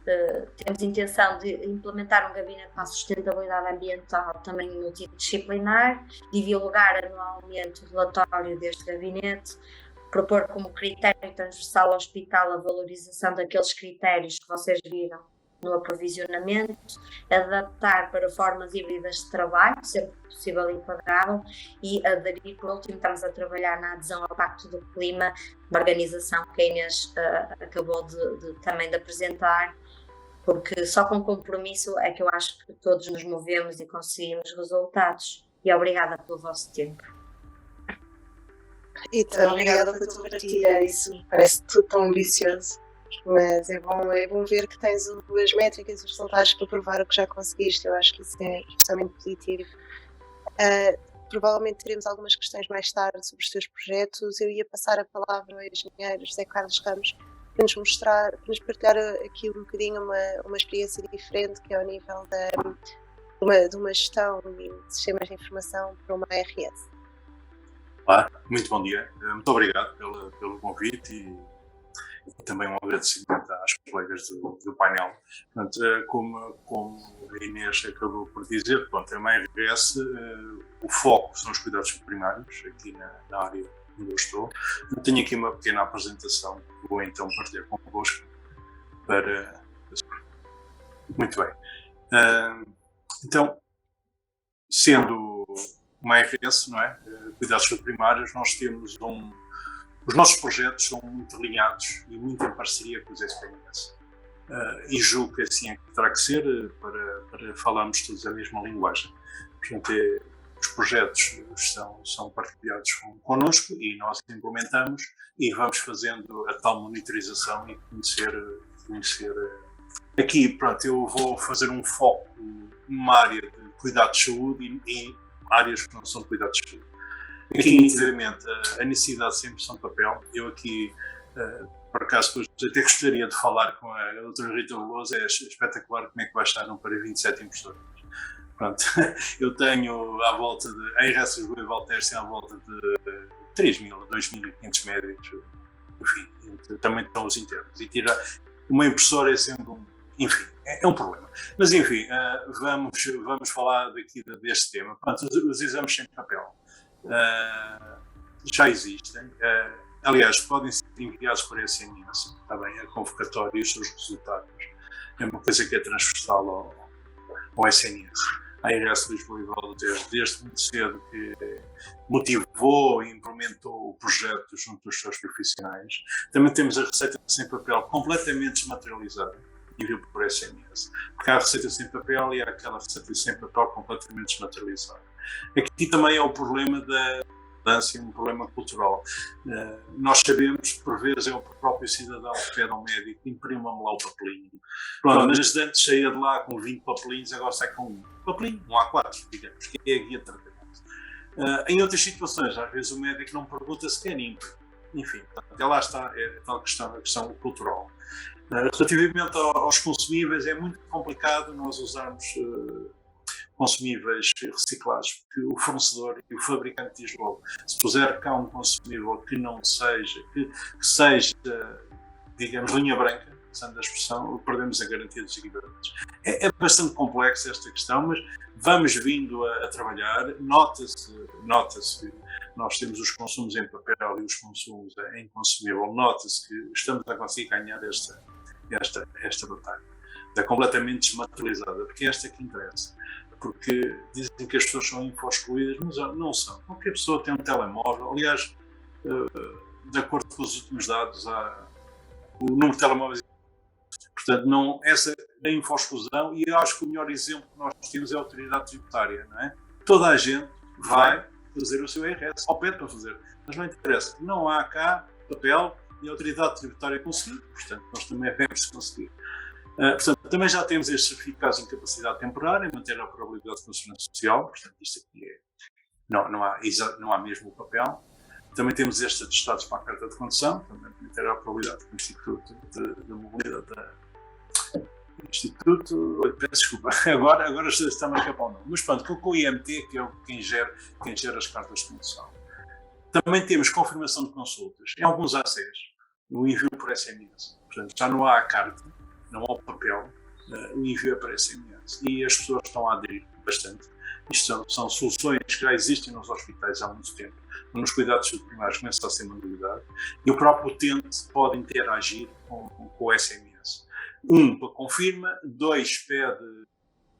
Speaker 3: temos intenção de implementar um gabinete para a sustentabilidade ambiental também multidisciplinar, divulgar anualmente o relatório deste gabinete, propor como critério transversal ao hospital a valorização daqueles critérios que vocês viram no aprovisionamento, adaptar para formas híbridas de trabalho, sempre possível e enquadrável, e aderir, por último, estamos a trabalhar na adesão ao Pacto do Clima, uma organização que a Inês acabou também de apresentar, porque só com compromisso é que eu acho que todos nos movemos e conseguimos resultados. E obrigada pelo vosso tempo.
Speaker 2: E também obrigada pela tua partilha, isso parece tudo tão ambicioso. Mas é bom ver que tens as métricas e os resultados para provar o que já conseguiste. Eu acho que isso é especialmente positivo. Provavelmente teremos algumas questões mais tarde sobre os teus projetos. Eu ia passar a palavra ao engenheiro José Carlos Ramos para nos partilhar aqui um bocadinho uma experiência diferente, que é ao nível de uma gestão de sistemas de informação para uma ARS.
Speaker 4: Olá, muito bom dia. Muito obrigado pelo convite e também um agradecimento às colegas do painel. Portanto, como a Inês acabou por dizer, pronto, a MRS, o foco são os cuidados primários, aqui na área onde eu estou. Eu tenho aqui uma pequena apresentação que vou então partilhar convosco para... Muito bem. Então, sendo uma ARS, não é? Cuidados primários, nós temos os nossos projetos são muito alinhados e muito em parceria com os SPS. E julgo que assim é que terá que ser para falarmos todos a mesma linguagem. Portanto, os projetos são partilhados connosco e nós implementamos e vamos fazendo a tal monitorização e conhecer. Aqui, pronto, eu vou fazer um foco numa área de cuidados de saúde e áreas que não são de cuidados de saúde. Aqui, inteiramente, a necessidade sempre são de papel. Eu aqui, por acaso, até gostaria de falar com a doutora Rita Veloso, é espetacular como é que vai estar para 27 impressoras. Pronto, eu tenho à volta de, a ARS Lisboa e Valtércia à volta de 3.000 a 2.500 médicos, enfim, também estão os internos. E tirar uma impressora é sempre enfim, é um problema. Mas enfim, vamos falar daqui deste tema. Portanto, os exames sem papel já existem. Aliás, podem ser enviados por SMS, está bem? A convocatória e os seus resultados. É uma coisa que é transversal ao SNS. A IRS Lisboa e Valdez, desde muito cedo, que motivou e implementou o projeto junto dos seus profissionais. Também temos a receita sem papel completamente desmaterializada, envio por SMS. Porque há a receita sem papel e há aquela receita sem papel completamente desmaterializada. Aqui também é o problema da mudança, um problema cultural. Nós sabemos que, por vezes, é o próprio cidadão que pede ao médico, imprima-me lá o papelinho. Pronto, mas antes saía de lá com 20 papelinhos, agora sai com um papelinho, um A4, digamos, que é a guia de tratamento. Em outras situações, às vezes o médico não pergunta se quer ímpar. Enfim, até lá está a tal questão cultural. Relativamente aos consumíveis, é muito complicado nós usarmos consumíveis reciclados, porque o fornecedor e o fabricante diz logo, se puser cá um consumível que não seja, que seja, digamos, linha branca, usando a expressão, perdemos a garantia dos equipamentos. É bastante complexa esta questão, mas vamos vindo a trabalhar. Nota-se que nós temos os consumos em papel e os consumos em consumível. Nota-se que estamos a conseguir ganhar esta batalha. Está completamente desmaterializada, porque é esta que interessa. Porque dizem que as pessoas são info-excluídas, mas não são. Qualquer pessoa tem um telemóvel. Aliás, de acordo com os últimos dados, o número de telemóveis. Portanto, não, essa é a info-exclusão, e eu acho que o melhor exemplo que nós temos é a autoridade tributária, não é? Toda a gente vai fazer o seu IRS, ou pede para fazer, mas não interessa. Não há cá papel e a autoridade tributária conseguir, portanto, nós também devemos conseguir. Portanto, também já temos estes certificados de incapacidade temporária, manter a operabilidade com a segurança social, portanto, isto aqui não há mesmo o papel. Também temos estes atestados para a carta de condução, também manter a operabilidade com o Instituto de Mobilidade peço desculpa, agora está-me a escapar o nome, mas pronto, com o IMT, que é quem gera as cartas de condução. Também temos confirmação de consultas. Em alguns ACs, o envio por SMS. Portanto, já não há a carta, não há o papel, o envio é por SMS. E as pessoas estão a aderir bastante. Isto são soluções que já existem nos hospitais há muito tempo. Nos cuidados primários começa a ser uma novidade. E o próprio utente pode interagir com o SMS. Para confirma, 2 pede,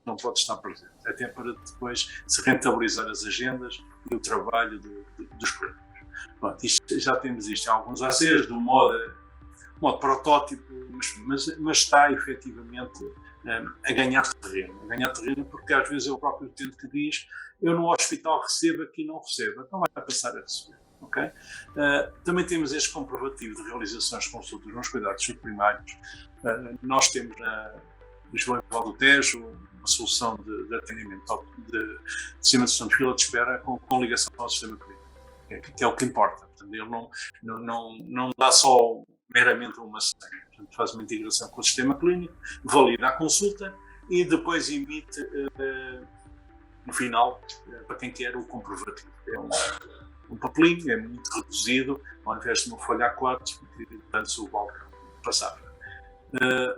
Speaker 4: não pode estar presente, até para depois se rentabilizar as agendas e o trabalho dos colegas. Pronto, já temos isto em alguns ACs, de um modo protótipo, mas está efetivamente a ganhar terreno, porque às vezes é o próprio utente que diz: eu no hospital recebo, aqui não recebo, então vai passar a receber. Okay? Também temos este comprovativo de realizações de consultas nos cuidados primários. Nós temos na Lisboa e Val do Tejo uma solução de atendimento de estimação de fila de espera com ligação ao sistema clínico, que é o que importa. Portanto, ele não dá só meramente uma senha. Portanto, faz uma integração com o sistema clínico, valida a consulta e depois emite no final para quem quer o comprovativo. É um papelinho, é muito reduzido, ao invés de uma folha A4, que antes o balcão passava.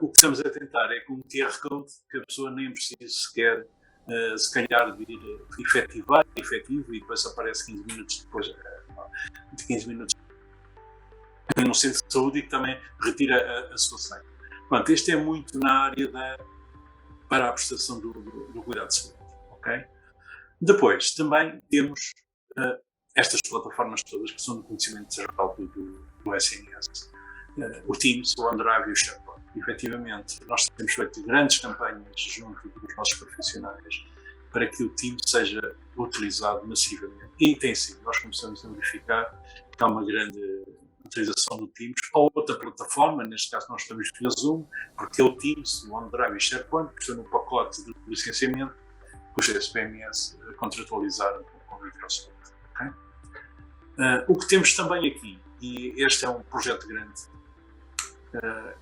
Speaker 4: O que estamos a tentar é com um QR Code que a pessoa nem precisa sequer, se calhar, de ir efetivo, e depois aparece 15 minutos depois, de 15 minutos no centro de saúde, e que também retira a sua senha. Pronto, este é muito na área para a prestação do cuidado de saúde. Okay? Depois, também temos estas plataformas todas que são do conhecimento geral do SNS, o Teams, o OneDrive e o SharePoint. Efetivamente, nós temos feito grandes campanhas junto dos nossos profissionais para que o Teams seja utilizado massivamente. E tem sido. Nós começamos a verificar que há uma grande utilização do Teams, ou outra plataforma, neste caso nós estamos via Zoom, porque é o Teams, o OneDrive e o SharePoint, que estão no pacote de licenciamento, que os SPMS contratualizaram com o Microsoft. Okay? O que temos também aqui, e este é um projeto grande,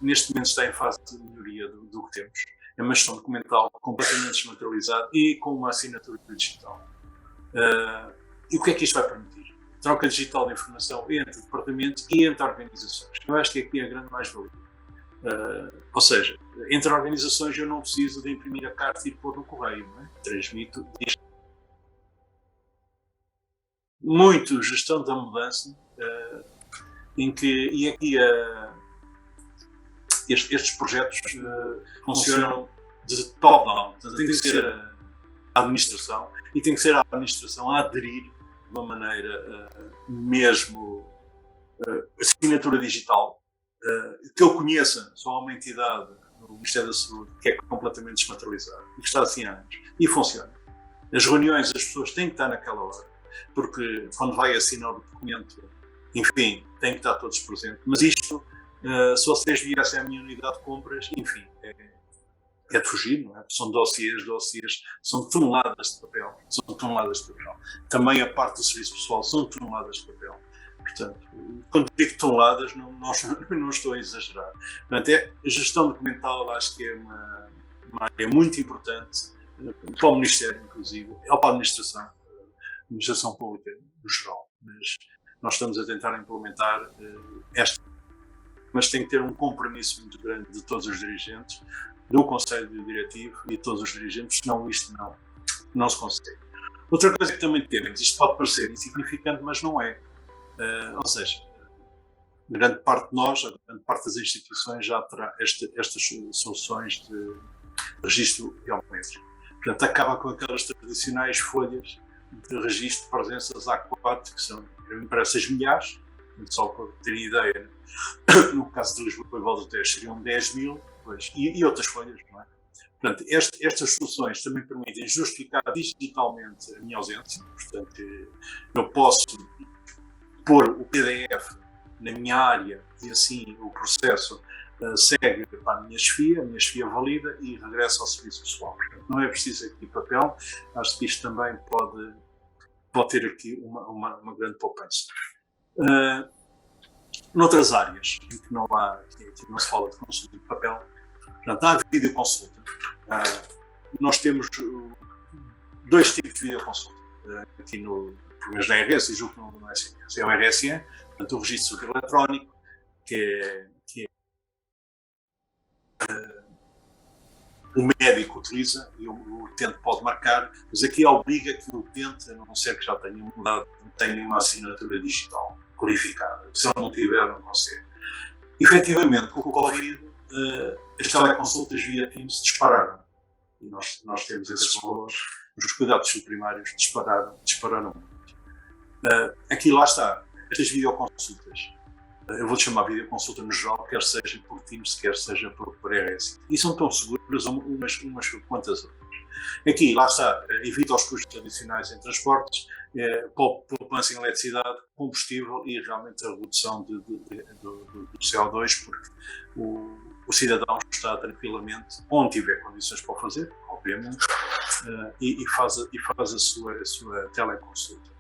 Speaker 4: neste momento está em fase de melhoria do que temos, é uma gestão documental completamente desmaterializada e com uma assinatura digital. E o que é que isto vai permitir? troca digital de informação entre departamentos e entre organizações. Eu acho que aqui é a grande mais-valia. Ou seja, entre organizações eu não preciso de imprimir a carta e pôr no correio, não é? Transmito muito gestão da mudança, em que, e aqui estes projetos funcionam de top-down, tem que ser a administração, e tem que ser a administração a aderir de uma maneira mesmo assinatura digital, que eu conheça só uma entidade no Ministério da Saúde que é completamente desmaterializada e que está assim há anos e funciona. As reuniões, as pessoas têm que estar naquela hora, porque quando vai assinar o documento, enfim, têm que estar todos presentes. Mas isto, se vocês viessem à minha unidade de compras, enfim, é de fugir, não é? São dossiês, são toneladas de papel, Também a parte do serviço pessoal são toneladas de papel. Portanto, quando digo toneladas, não estou a exagerar. Portanto, a gestão documental acho que é uma área muito importante para o Ministério, inclusive, ou para a administração pública no geral. Mas nós estamos a tentar implementar mas tem que ter um compromisso muito grande de todos os dirigentes, do Conselho Diretivo e de todos os dirigentes, senão isto não se consegue. Outra coisa que também temos, isto pode parecer insignificante, mas não é. Ou seja, grande parte de nós, a grande parte das instituições já terá estas soluções de registro biométrico. Portanto, acaba com aquelas tradicionais folhas de registro de presenças A4, que são impressas milhares, só para terem ideia, no caso de Lisboa e Val do Tejo seriam 10 mil, e outras folhas, não é? Portanto, estas soluções também permitem justificar digitalmente a minha ausência, portanto, eu posso pôr o PDF na minha área e assim o processo segue para a minha chefia valida e regressa ao serviço pessoal. Portanto, não é preciso aqui papel, acho que isto também pode ter aqui uma grande poupança. Noutras áreas em que não se fala de consulta de papel, portanto, há videoconsulta. Nós temos 2 tipos de videoconsulta aqui pelo menos na RS e julgo que no SNS. É o RSE, portanto, o registro eletrónico, que o médico utiliza e o utente pode marcar, mas aqui obriga que o utente, a não ser que já tenha mudado, tenha uma assinatura digital qualificada. Se ele não tiver, não consegue. Efetivamente, com o Covid, as teleconsultas via Teams dispararam. E nós temos esses valores, os cuidados primários dispararam muito. Aqui lá está, estas videoconsultas, eu vou-te chamar videoconsulta no geral, quer seja por Teams, quer seja por RS. E são tão seguras umas quantas outras. Aqui, lá está, evita os custos adicionais em transportes, poupança em eletricidade, combustível e realmente a redução do CO2, porque o cidadão está tranquilamente, onde tiver condições para o fazer, obviamente, e faz a sua teleconsulta.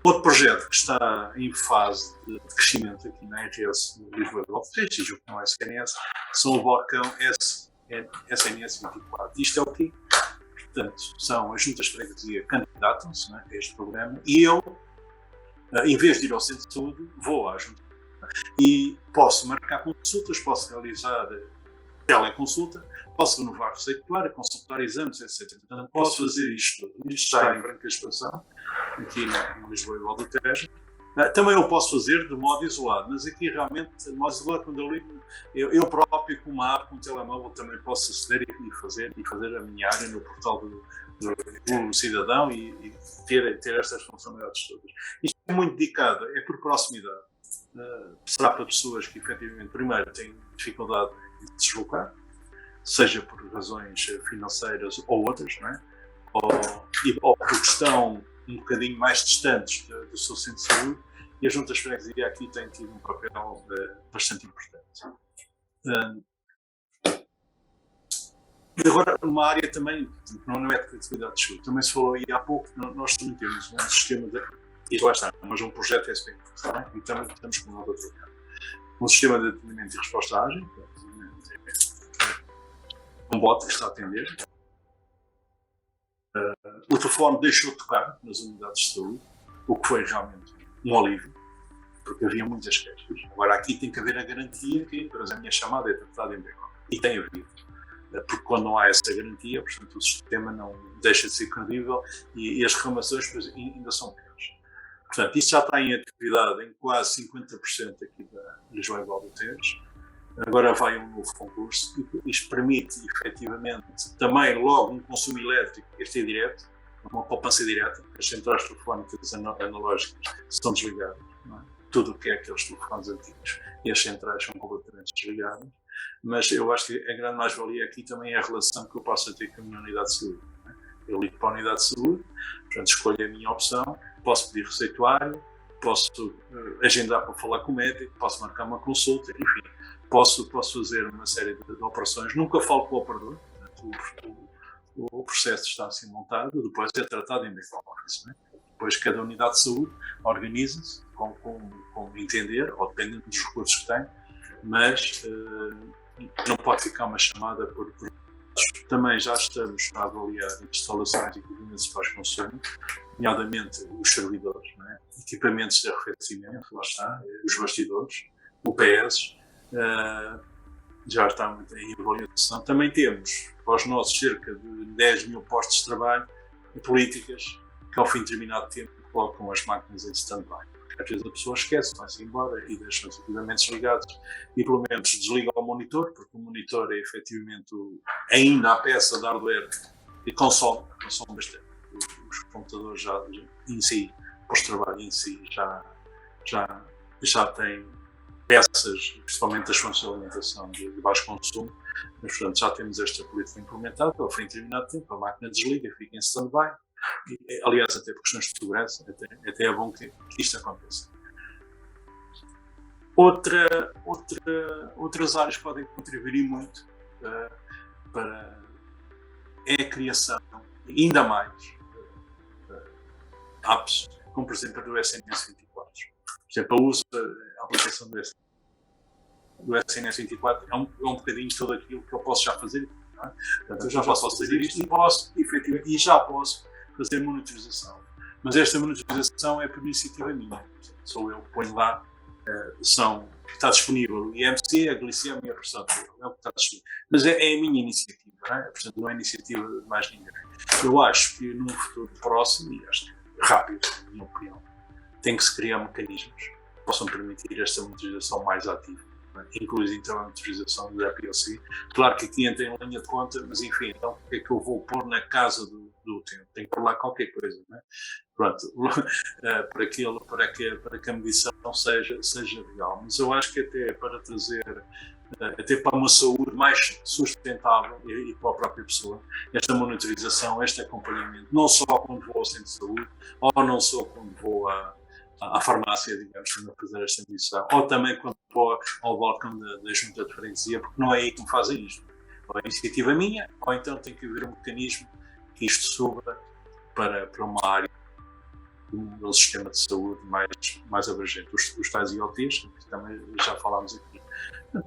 Speaker 4: Outro projeto que está em fase de crescimento aqui na RS de Lisboa e Val do Tejo, e junto com a SNS, são o balcão SNS 24. Isto é o quê? Portanto, são as juntas de freguesia candidatam-se a este programa e eu, em vez de ir ao centro de saúde, vou à junta e posso marcar consultas, posso realizar teleconsulta, posso renovar receituária, consultar exames, etc. Portanto, posso fazer isto tudo. Isto está em franca expansão, aqui em Lisboa e Val do Tejo. Também eu posso fazer de modo isolado, mas aqui realmente, de modo isolado, quando eu ligo, eu próprio, com uma app, com um telemóvel, também posso aceder e fazer a minha área no portal do cidadão e ter estas funcionalidades todas. Isto é muito dedicado, é por proximidade. Será para pessoas que, efetivamente, primeiro têm dificuldade em se deslocar, seja por razões financeiras ou outras, não é? Ou porque estão um bocadinho mais distantes do seu centro de saúde, e as juntas de freguesia aqui têm tido um papel bastante importante. E agora, uma área também, não é de criatividade de saúde, também se falou aí há pouco, nós também temos um sistema e lá está, mas um projeto SP, tá? E também estamos com uma outra trocar. Um sistema de atendimento e resposta ágil, um bot que está a atender. O telefone deixou de tocar nas unidades de saúde, o que foi realmente um alívio, porque havia muitas queixas. Agora aqui tem que haver a garantia que a minha chamada é tratada em backup. E tem havido. Porque quando não há essa garantia, portanto, o sistema não deixa de ser credível e as reclamações ainda são piores. Portanto, isto já está em atividade em quase 50% aqui da Lisboa e Valdoteiros. Agora vai um novo concurso e isto permite, efetivamente, também logo um consumo elétrico, este é direto, uma poupança direta, as centrais telefónicas analógicas são desligadas, não é? Tudo o que é aqueles telefones antigos e as centrais são completamente desligadas, mas eu acho que a grande mais-valia aqui também é a relação que eu posso ter com a minha unidade de saúde. Não é? Eu ligo para a unidade de saúde, portanto escolho a minha opção, posso pedir receituário, posso agendar para falar com o médico, posso marcar uma consulta, enfim, posso fazer uma série de operações, nunca falo com o operador, portanto, o processo está assim montado, depois é tratado em back-office, não é? Depois cada unidade de saúde organiza-se com entender, ou dependendo dos recursos que tem, mas não pode ficar uma chamada por. Também já estamos a avaliar instalações e equipamentos para os consumos, nomeadamente os servidores, não é? Equipamentos de arrefecimento, lá está, os bastidores, o PS, já está em avaliação. Também temos, para os nossos cerca de 10 mil postos de trabalho, políticas que ao fim de determinado tempo colocam as máquinas em stand-by. Às vezes a pessoa esquece, vai-se embora e deixa os equipamentos ligados e pelo menos desliga o monitor, porque o monitor é efetivamente ainda a peça de hardware que consome bastante. Os computadores já em si, pós-trabalho em si, já têm peças, principalmente das fontes de alimentação de baixo consumo, mas portanto já temos esta política implementada, ao fim de determinado tempo a máquina desliga, fica em stand-by. Aliás, até por questões de segurança, até é bom que isto aconteça. Outras áreas podem contribuir muito para a criação, ainda mais, apps, como por exemplo a do SNS 24. Por exemplo, eu uso a aplicação do SNS 24, é um bocadinho tudo aquilo que eu posso já fazer. Não é? Portanto, eu já posso fazer isto e posso, efetivamente, e já posso fazer monitorização. Mas esta monitorização é por iniciativa minha. Sou eu que ponho lá, está disponível o IMC, a glicemia e a pressão arterial. É o que está disponível. Mas é a minha iniciativa, não é? Portanto, não é iniciativa de mais ninguém. Eu acho que num futuro próximo, e acho que rápido, na minha opinião, tem que se criar mecanismos que possam permitir esta monitorização mais ativa. Inclui então a monitorização da PLC. Claro que aqui entra em linha de conta, mas enfim, então o que é que eu vou pôr na casa do utente? Tenho que pôr lá qualquer coisa, não é? Pronto, para que a medição seja real. Mas eu acho que até para trazer, até para uma saúde mais sustentável e para a própria pessoa, esta monitorização, este acompanhamento, não só quando vou ao centro de saúde, ou não só quando vou à farmácia, digamos, para fazer esta medição, ou também quando vou ao balcão da junta de freguesia, porque não é aí que me fazem isto. Ou é iniciativa minha, ou então tem que haver um mecanismo que isto suba para uma área do sistema de saúde mais abrangente. Os tais IoTs, que também já falámos aqui.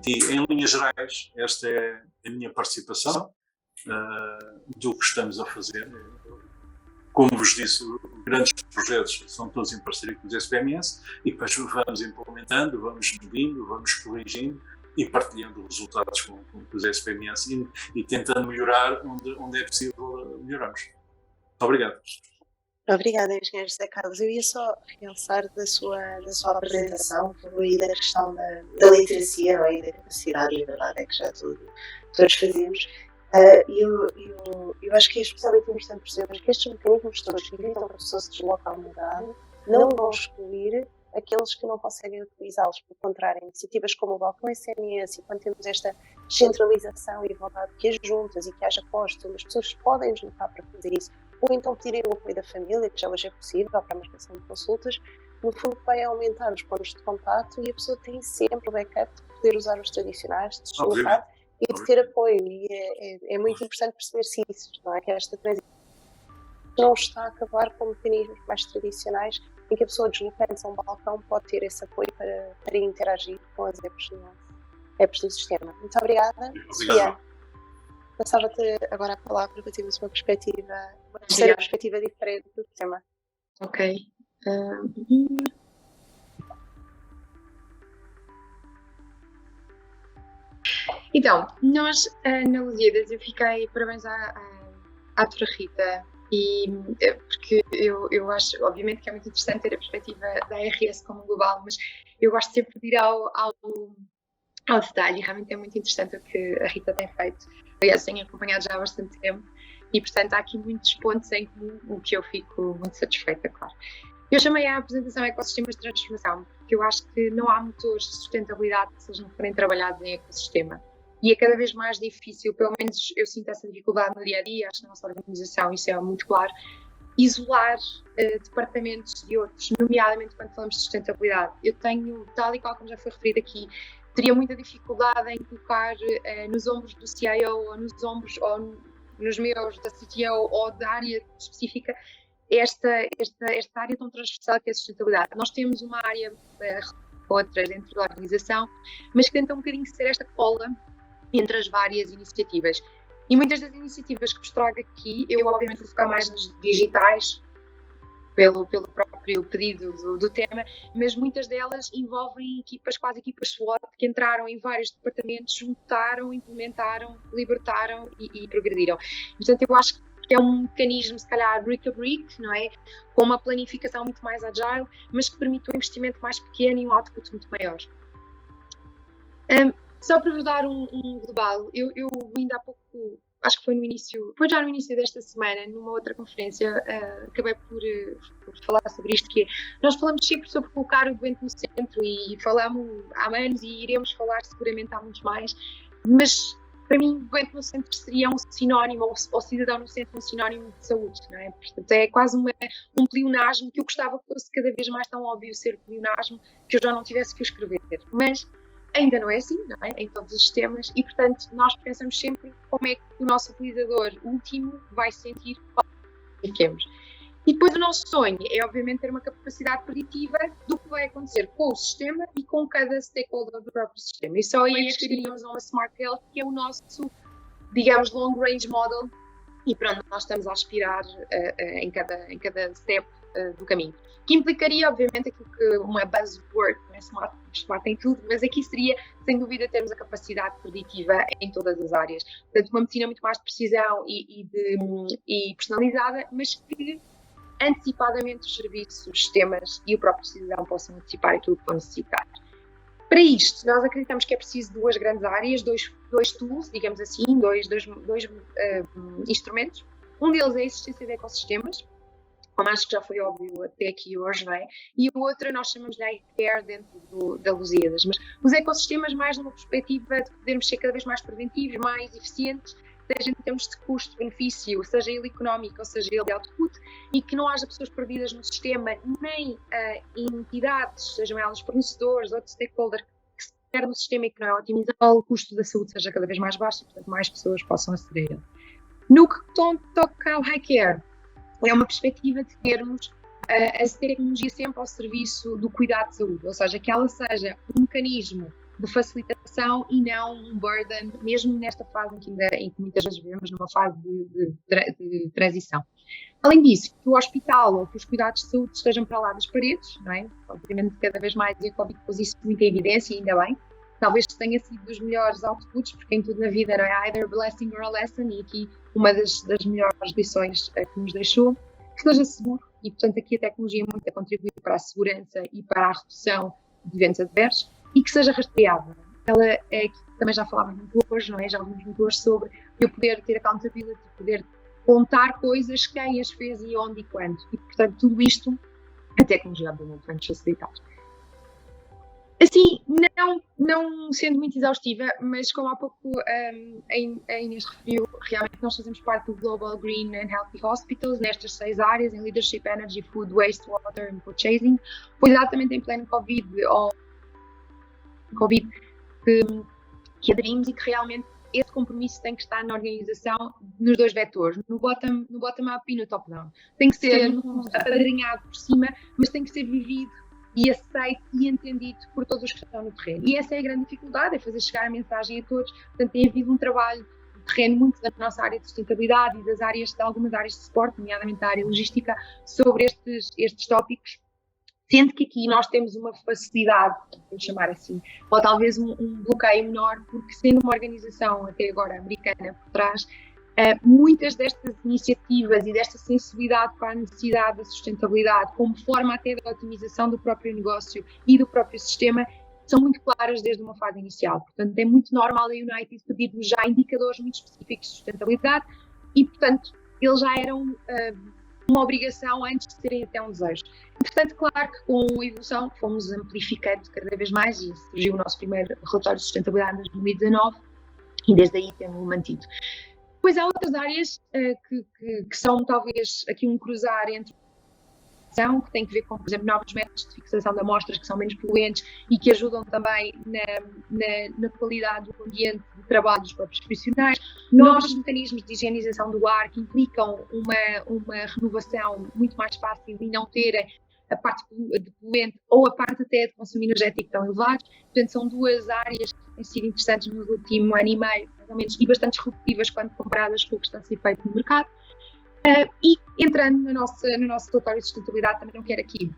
Speaker 4: E, em linhas gerais, esta é a minha participação do que estamos a fazer. Como vos disse, grandes projetos são todos em parceria com os SPMS e depois vamos implementando, vamos medindo, vamos corrigindo e partilhando os resultados com os SPMS e tentando melhorar onde é possível melhorarmos. Muito obrigado.
Speaker 2: Obrigada, Engenheiro José Carlos. Eu ia só realçar da sua apresentação, foi da questão da literacia, não é? E da capacidade, e verdade é que já todos fazemos. Eu acho que é especialmente importante perceber que estes mecanismos todos que evitam que a pessoa se desloque à unidade não vão excluir aqueles que não conseguem utilizá-los. Pelo contrário, iniciativas como o balcão SMS, e quando temos esta centralização e vontade que as juntas e que haja postos onde as pessoas podem deslocar para fazer isso, ou então pedirem o apoio da família, que já hoje é possível, para a marcação de consultas, no fundo vai aumentar os pontos de contato e a pessoa tem sempre o backup de poder usar os tradicionais, de se deslocar e de ter apoio. E é muito importante perceber-se isso, não é? Que esta transição não está a acabar com mecanismos mais tradicionais em que a pessoa deslocando-se a um balcão pode ter esse apoio para interagir com as apps do sistema. Muito obrigada. Sofia, passava-te agora a palavra para termos uma terceira perspectiva diferente do tema.
Speaker 5: Ok. Então, nós na Lusíadas, eu fiquei, parabéns à Tora Rita, porque eu acho, obviamente, que é muito interessante ter a perspectiva da ARS como global, mas eu gosto sempre de ir ao detalhe, e realmente é muito interessante o que a Rita tem feito. Aliás, tenho acompanhado já há bastante tempo, e portanto há aqui muitos pontos em comum, o que eu fico muito satisfeita, claro. Eu chamei a apresentação Ecossistemas de Transformação, porque eu acho que não há motores de sustentabilidade que sejam forem trabalhados em ecossistema. E é cada vez mais difícil, pelo menos eu sinto essa dificuldade no dia a dia, acho que na nossa organização isso é muito claro, isolar departamentos de outros, nomeadamente quando falamos de sustentabilidade. Eu tenho, tal e qual como já foi referido aqui, teria muita dificuldade em colocar nos ombros do CIO ou nos ombros ou nos meus da CTO ou da área específica esta área tão transversal que é a sustentabilidade. Nós temos uma área, outra dentro da organização, mas que tenta um bocadinho ser esta cola entre as várias iniciativas. E muitas das iniciativas que vos trago aqui, eu obviamente vou focar mais nas digitais, pelo próprio pedido do tema, mas muitas delas envolvem equipas, quase equipas SWOT, que entraram em vários departamentos, juntaram, implementaram, libertaram e progrediram. Portanto, eu acho que é um mecanismo, se calhar, brick a brick, não é? Com uma planificação muito mais agile, mas que permite um investimento mais pequeno e um output muito maior. Só para vos dar um global, eu ainda há pouco, acho que foi já no início desta semana, numa outra conferência, acabei por falar sobre isto, que é, nós falamos sempre sobre colocar o doente no centro e falamos há anos e iremos falar seguramente há muitos mais, mas para mim o doente no centro seria um sinónimo, ou cidadão no centro um sinónimo de saúde, não é? Portanto, é quase um pleonasmo que eu gostava que fosse cada vez mais tão óbvio ser pleonasmo que eu já não tivesse que o escrever, mas ainda não é assim, não é? Em todos os sistemas, e portanto nós pensamos sempre como é que o nosso utilizador último vai sentir o que queremos. E depois o nosso sonho é obviamente ter uma capacidade preditiva do que vai acontecer com o sistema e com cada stakeholder do próprio sistema. E só aí chegaríamos a uma Smart Health, que é o nosso, digamos, long range model, e para onde nós estamos a aspirar em cada step do caminho. Que implicaria, obviamente, aquilo que uma buzzword, não é smart em tudo, mas aqui seria, sem dúvida, termos a capacidade preditiva em todas as áreas. Portanto, uma medicina muito mais de precisão e personalizada, mas que antecipadamente os serviços, os sistemas e o próprio cidadão possam antecipar aquilo que vão necessitar. Para isto, nós acreditamos que é preciso duas grandes áreas, dois tools, digamos assim, dois instrumentos. Um deles é a existência de ecossistemas, como acho que já foi óbvio até aqui hoje, não é? E o outro nós chamamos de iCare dentro da Lusíadas. Mas os ecossistemas mais numa perspectiva de podermos ser cada vez mais preventivos, mais eficientes, seja em termos de custo-benefício, seja ele económico ou seja ele de output, e que não haja pessoas perdidas no sistema, nem entidades, sejam elas fornecedores, outros stakeholders, que se quer no sistema e que não é otimizado, o custo da saúde seja cada vez mais baixo e, portanto, mais pessoas possam aceder. No que toca ao iCare, é uma perspectiva de termos a tecnologia sempre ao serviço do cuidado de saúde, ou seja, que ela seja um mecanismo de facilitação e não um burden, mesmo nesta fase em que muitas vezes vivemos numa fase de transição. Além disso, que o hospital ou que os cuidados de saúde estejam para lá das paredes, não é? Obviamente cada vez mais a Covid pôs isso muito em evidência e ainda bem. Talvez tenha sido dos melhores outputs, porque em tudo na vida não é either a blessing or a lesson, e aqui uma das melhores lições que nos deixou, que seja seguro, e portanto aqui a tecnologia muito a contribuir para a segurança e para a redução de eventos adversos, e que seja rastreável. Ela é que também já falávamos muito hoje, não é? Já ouvimos muito hoje sobre eu poder ter accountability, poder contar coisas, quem as fez e onde e quando, e portanto tudo isto a tecnologia obviamente vai nos facilitar. Assim, não sendo muito exaustiva, mas como há pouco a Inês referiu, realmente nós fazemos parte do Global Green and Healthy Hospitals nestas 6 áreas, em Leadership, Energy, Food, Waste, Water and Purchasing. Foi exatamente em pleno Covid que aderimos, e que realmente esse compromisso tem que estar na organização nos dois vetores, no bottom-up e no top-down. Tem que ser apadrinhado por cima, mas tem que ser vivido e aceito e entendido por todos os que estão no terreno. E essa é a grande dificuldade, é fazer chegar a mensagem a todos. Portanto, tem havido um trabalho de terreno muito da nossa área de sustentabilidade e de algumas áreas de suporte, nomeadamente a área logística, sobre estes tópicos, Sendo que aqui nós temos uma facilidade, vou chamar assim, ou talvez um bloqueio menor, porque sendo uma organização até agora americana por trás, muitas destas iniciativas e desta sensibilidade para a necessidade da sustentabilidade, como forma até da otimização do próprio negócio e do próprio sistema, são muito claras desde uma fase inicial. Portanto, é muito normal a United pedir-nos já indicadores muito específicos de sustentabilidade e, portanto, eles já eram uma obrigação antes de serem até um desejo. Portanto, claro que com a evolução fomos amplificando cada vez mais e surgiu o nosso primeiro relatório de sustentabilidade em 2019 e desde aí temos-o mantido. Depois há outras áreas que são talvez aqui um cruzar entre que tem que ver com, por exemplo, novos métodos de fixação de amostras que são menos poluentes e que ajudam também na qualidade do ambiente de trabalho dos próprios profissionais, novos mecanismos de higienização do ar que implicam uma renovação muito mais fácil e não terem a parte de poluente ou a parte até de consumo energético tão elevados. Portanto, são duas áreas que têm sido interessantes no último ano e meio, mais ou menos, e bastante disruptivas quando comparadas com o que está a ser feito no mercado. E entrando no nosso relatório de sustentabilidade, também não quero aqui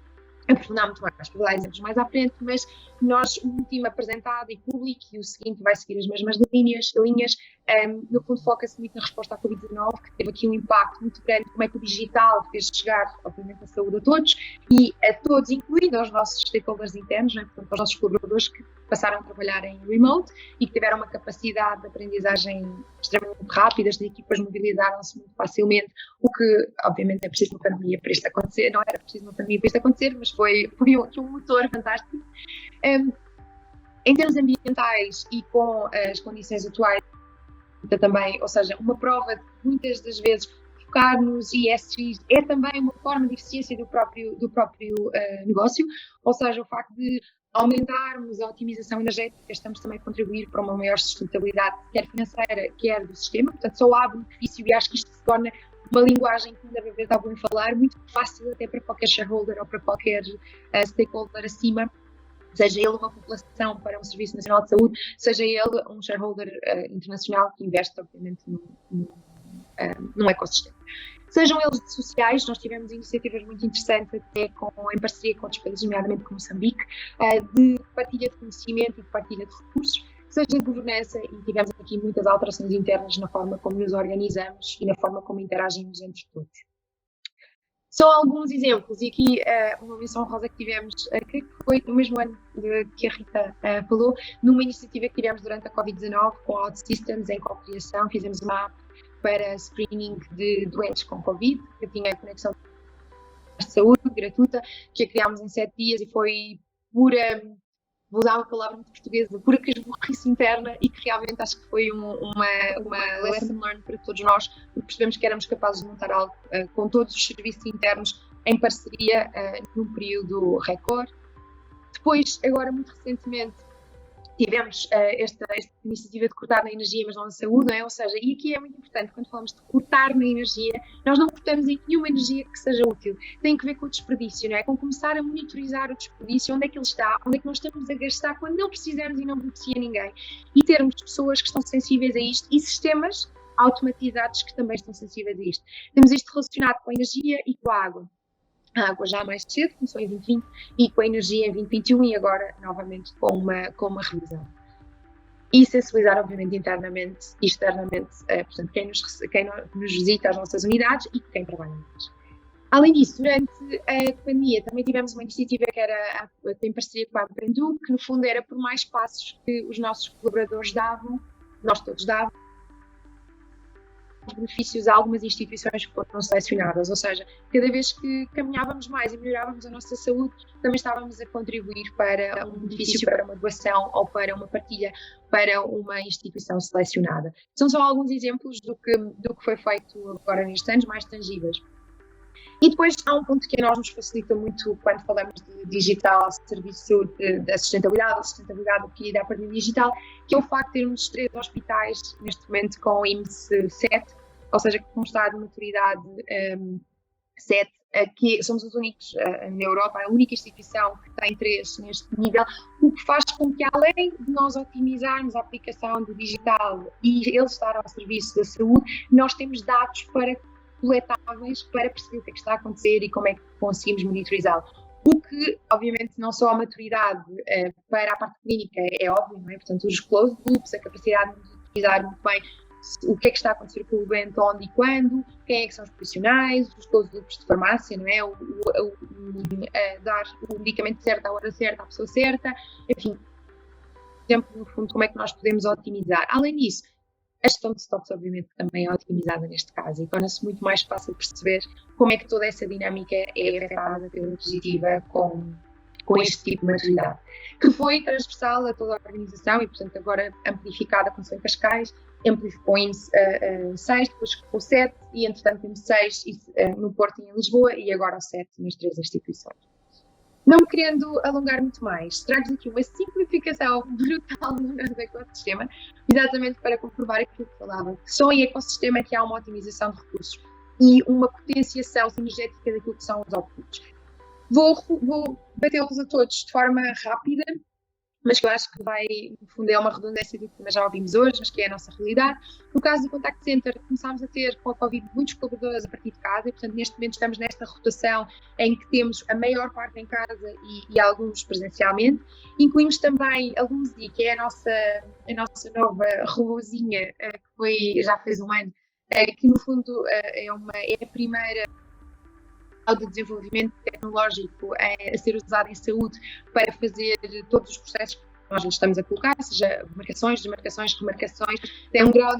Speaker 5: aprofundar muito mais, para dar exemplos mais à frente, mas nós, o último apresentado e público, e o seguinte vai seguir as mesmas linhas, no fundo foca-se muito na resposta à Covid-19, que teve aqui um impacto muito grande, como é que o digital fez chegar, obviamente, a saúde a todos, e a todos, incluindo aos nossos stakeholders internos, né, portanto, aos nossos colaboradores que passaram a trabalhar em remote e que tiveram uma capacidade de aprendizagem extremamente rápida, as equipas mobilizaram-se muito facilmente, o que, obviamente, é preciso uma pandemia para isto acontecer, não era preciso uma pandemia para isto acontecer, mas foi um motor fantástico. Em termos ambientais e com as condições atuais também, ou seja, uma prova de muitas das vezes focar nos ESGs é também uma forma de eficiência do próprio negócio, ou seja, o facto de aumentarmos a otimização energética, estamos também a contribuir para uma maior sustentabilidade, quer financeira, quer do sistema, portanto só há benefício e acho que isto se torna uma linguagem que cada vez está bom em falar, muito fácil até para qualquer shareholder ou para qualquer stakeholder acima, seja ele uma população para um Serviço Nacional de Saúde, seja ele um shareholder internacional que investe, obviamente, num ecossistema. Sejam eles de sociais, nós tivemos iniciativas muito interessantes até em parceria com outros países, nomeadamente com Moçambique, de partilha de conhecimento e de partilha de recursos, seja de governança, e tivemos aqui muitas alterações internas na forma como nos organizamos e na forma como interagimos entre todos. Só alguns exemplos, e aqui uma menção rosa que tivemos, que foi no mesmo ano que a Rita falou, numa iniciativa que tivemos durante a Covid-19 com a OutSystems em co-criação, fizemos uma app para screening de doentes com Covid, que tinha conexão de saúde gratuita, que a criámos em 7 dias e foi pura, vou usar uma palavra muito portuguesa, pura casburrice interna e que realmente acho que foi uma lesson learned para todos nós, porque percebemos que éramos capazes de montar algo com todos os serviços internos em parceria num período recorde. Depois, agora muito recentemente, tivemos esta iniciativa de cortar na energia, mas não na saúde, não é? Ou seja, e aqui é muito importante, quando falamos de cortar na energia, nós não cortamos em nenhuma energia que seja útil. Tem que ver com o desperdício, não é? Com começar a monitorizar o desperdício, onde é que ele está, onde é que nós estamos a gastar quando não precisamos e não beneficia ninguém. E termos pessoas que estão sensíveis a isto e sistemas automatizados que também estão sensíveis a isto. Temos isto relacionado com a energia e com a água. A água já mais cedo, começou em 2020, e com a energia em 2021 e agora novamente com uma revisão. E sensibilizar, obviamente, internamente e externamente, portanto, quem nos visita às nossas unidades e quem trabalha nelas. Além disso, durante a pandemia também tivemos uma iniciativa que era em parceria com a Aprendu, que no fundo era por mais passos que os nossos colaboradores davam, nós todos dávamos, benefícios a algumas instituições que foram selecionadas, ou seja, cada vez que caminhávamos mais e melhorávamos a nossa saúde, também estávamos a contribuir para um benefício, para uma doação ou para uma partilha para uma instituição selecionada. São só alguns exemplos do que foi feito agora nestes anos, mais tangíveis. E depois há um ponto que a nós nos facilita muito quando falamos de digital, serviço da sustentabilidade adquirida a partir do digital, que é o facto de termos 3 hospitais neste momento com IMSS 7, ou seja, com um estado de maturidade 7, que somos os únicos na Europa, a única instituição que tem 3 neste nível, o que faz com que, além de nós otimizarmos a aplicação do digital e ele estar ao serviço da saúde, nós temos dados coletáveis para perceber o que é que está a acontecer e como é que conseguimos monitorizá-lo. O que, obviamente, não só a maturidade para a parte clínica é óbvio, não é? Portanto, os closed loops, a capacidade de utilizar muito bem o que é que está a acontecer com o doente, onde e quando, quem é que são os profissionais, os closed loops de farmácia, não é? Dar o medicamento certo à hora certa, à pessoa certa, enfim, exemplo, no fundo, como é que nós podemos otimizar. Além disso, a gestão de stocks, obviamente, também é otimizada neste caso e torna-se muito mais fácil perceber como é que toda essa dinâmica é afetada pela positiva com este tipo de maturidade, que foi transversal a toda a organização e, portanto, agora amplificada com em Cascais, amplificou em 6, depois ficou 7 e, entretanto, temos 6 no Porto e em Lisboa e agora 7 nas 3 instituições. Não me querendo alongar muito mais, trago-vos aqui uma simplificação brutal do ecossistema, exatamente para comprovar aquilo que falava, que só em ecossistema é que há uma otimização de recursos e uma potenciação sinergética daquilo que são os outputs. Vou batê-los a todos de forma rápida, mas que eu acho que vai, no fundo, é uma redundância do que nós já ouvimos hoje, mas que é a nossa realidade. No caso do Contact Center, começámos a ter com a Covid muitos colaboradores a partir de casa e, portanto, neste momento estamos nesta rotação em que temos a maior parte em casa e alguns presencialmente. Incluímos também a Luzi, que é a nossa nova robozinha, que já fez um ano, que no fundo é a primeira de desenvolvimento tecnológico a ser usado em saúde para fazer todos os processos que nós estamos a colocar, seja marcações, desmarcações, remarcações, tem um grau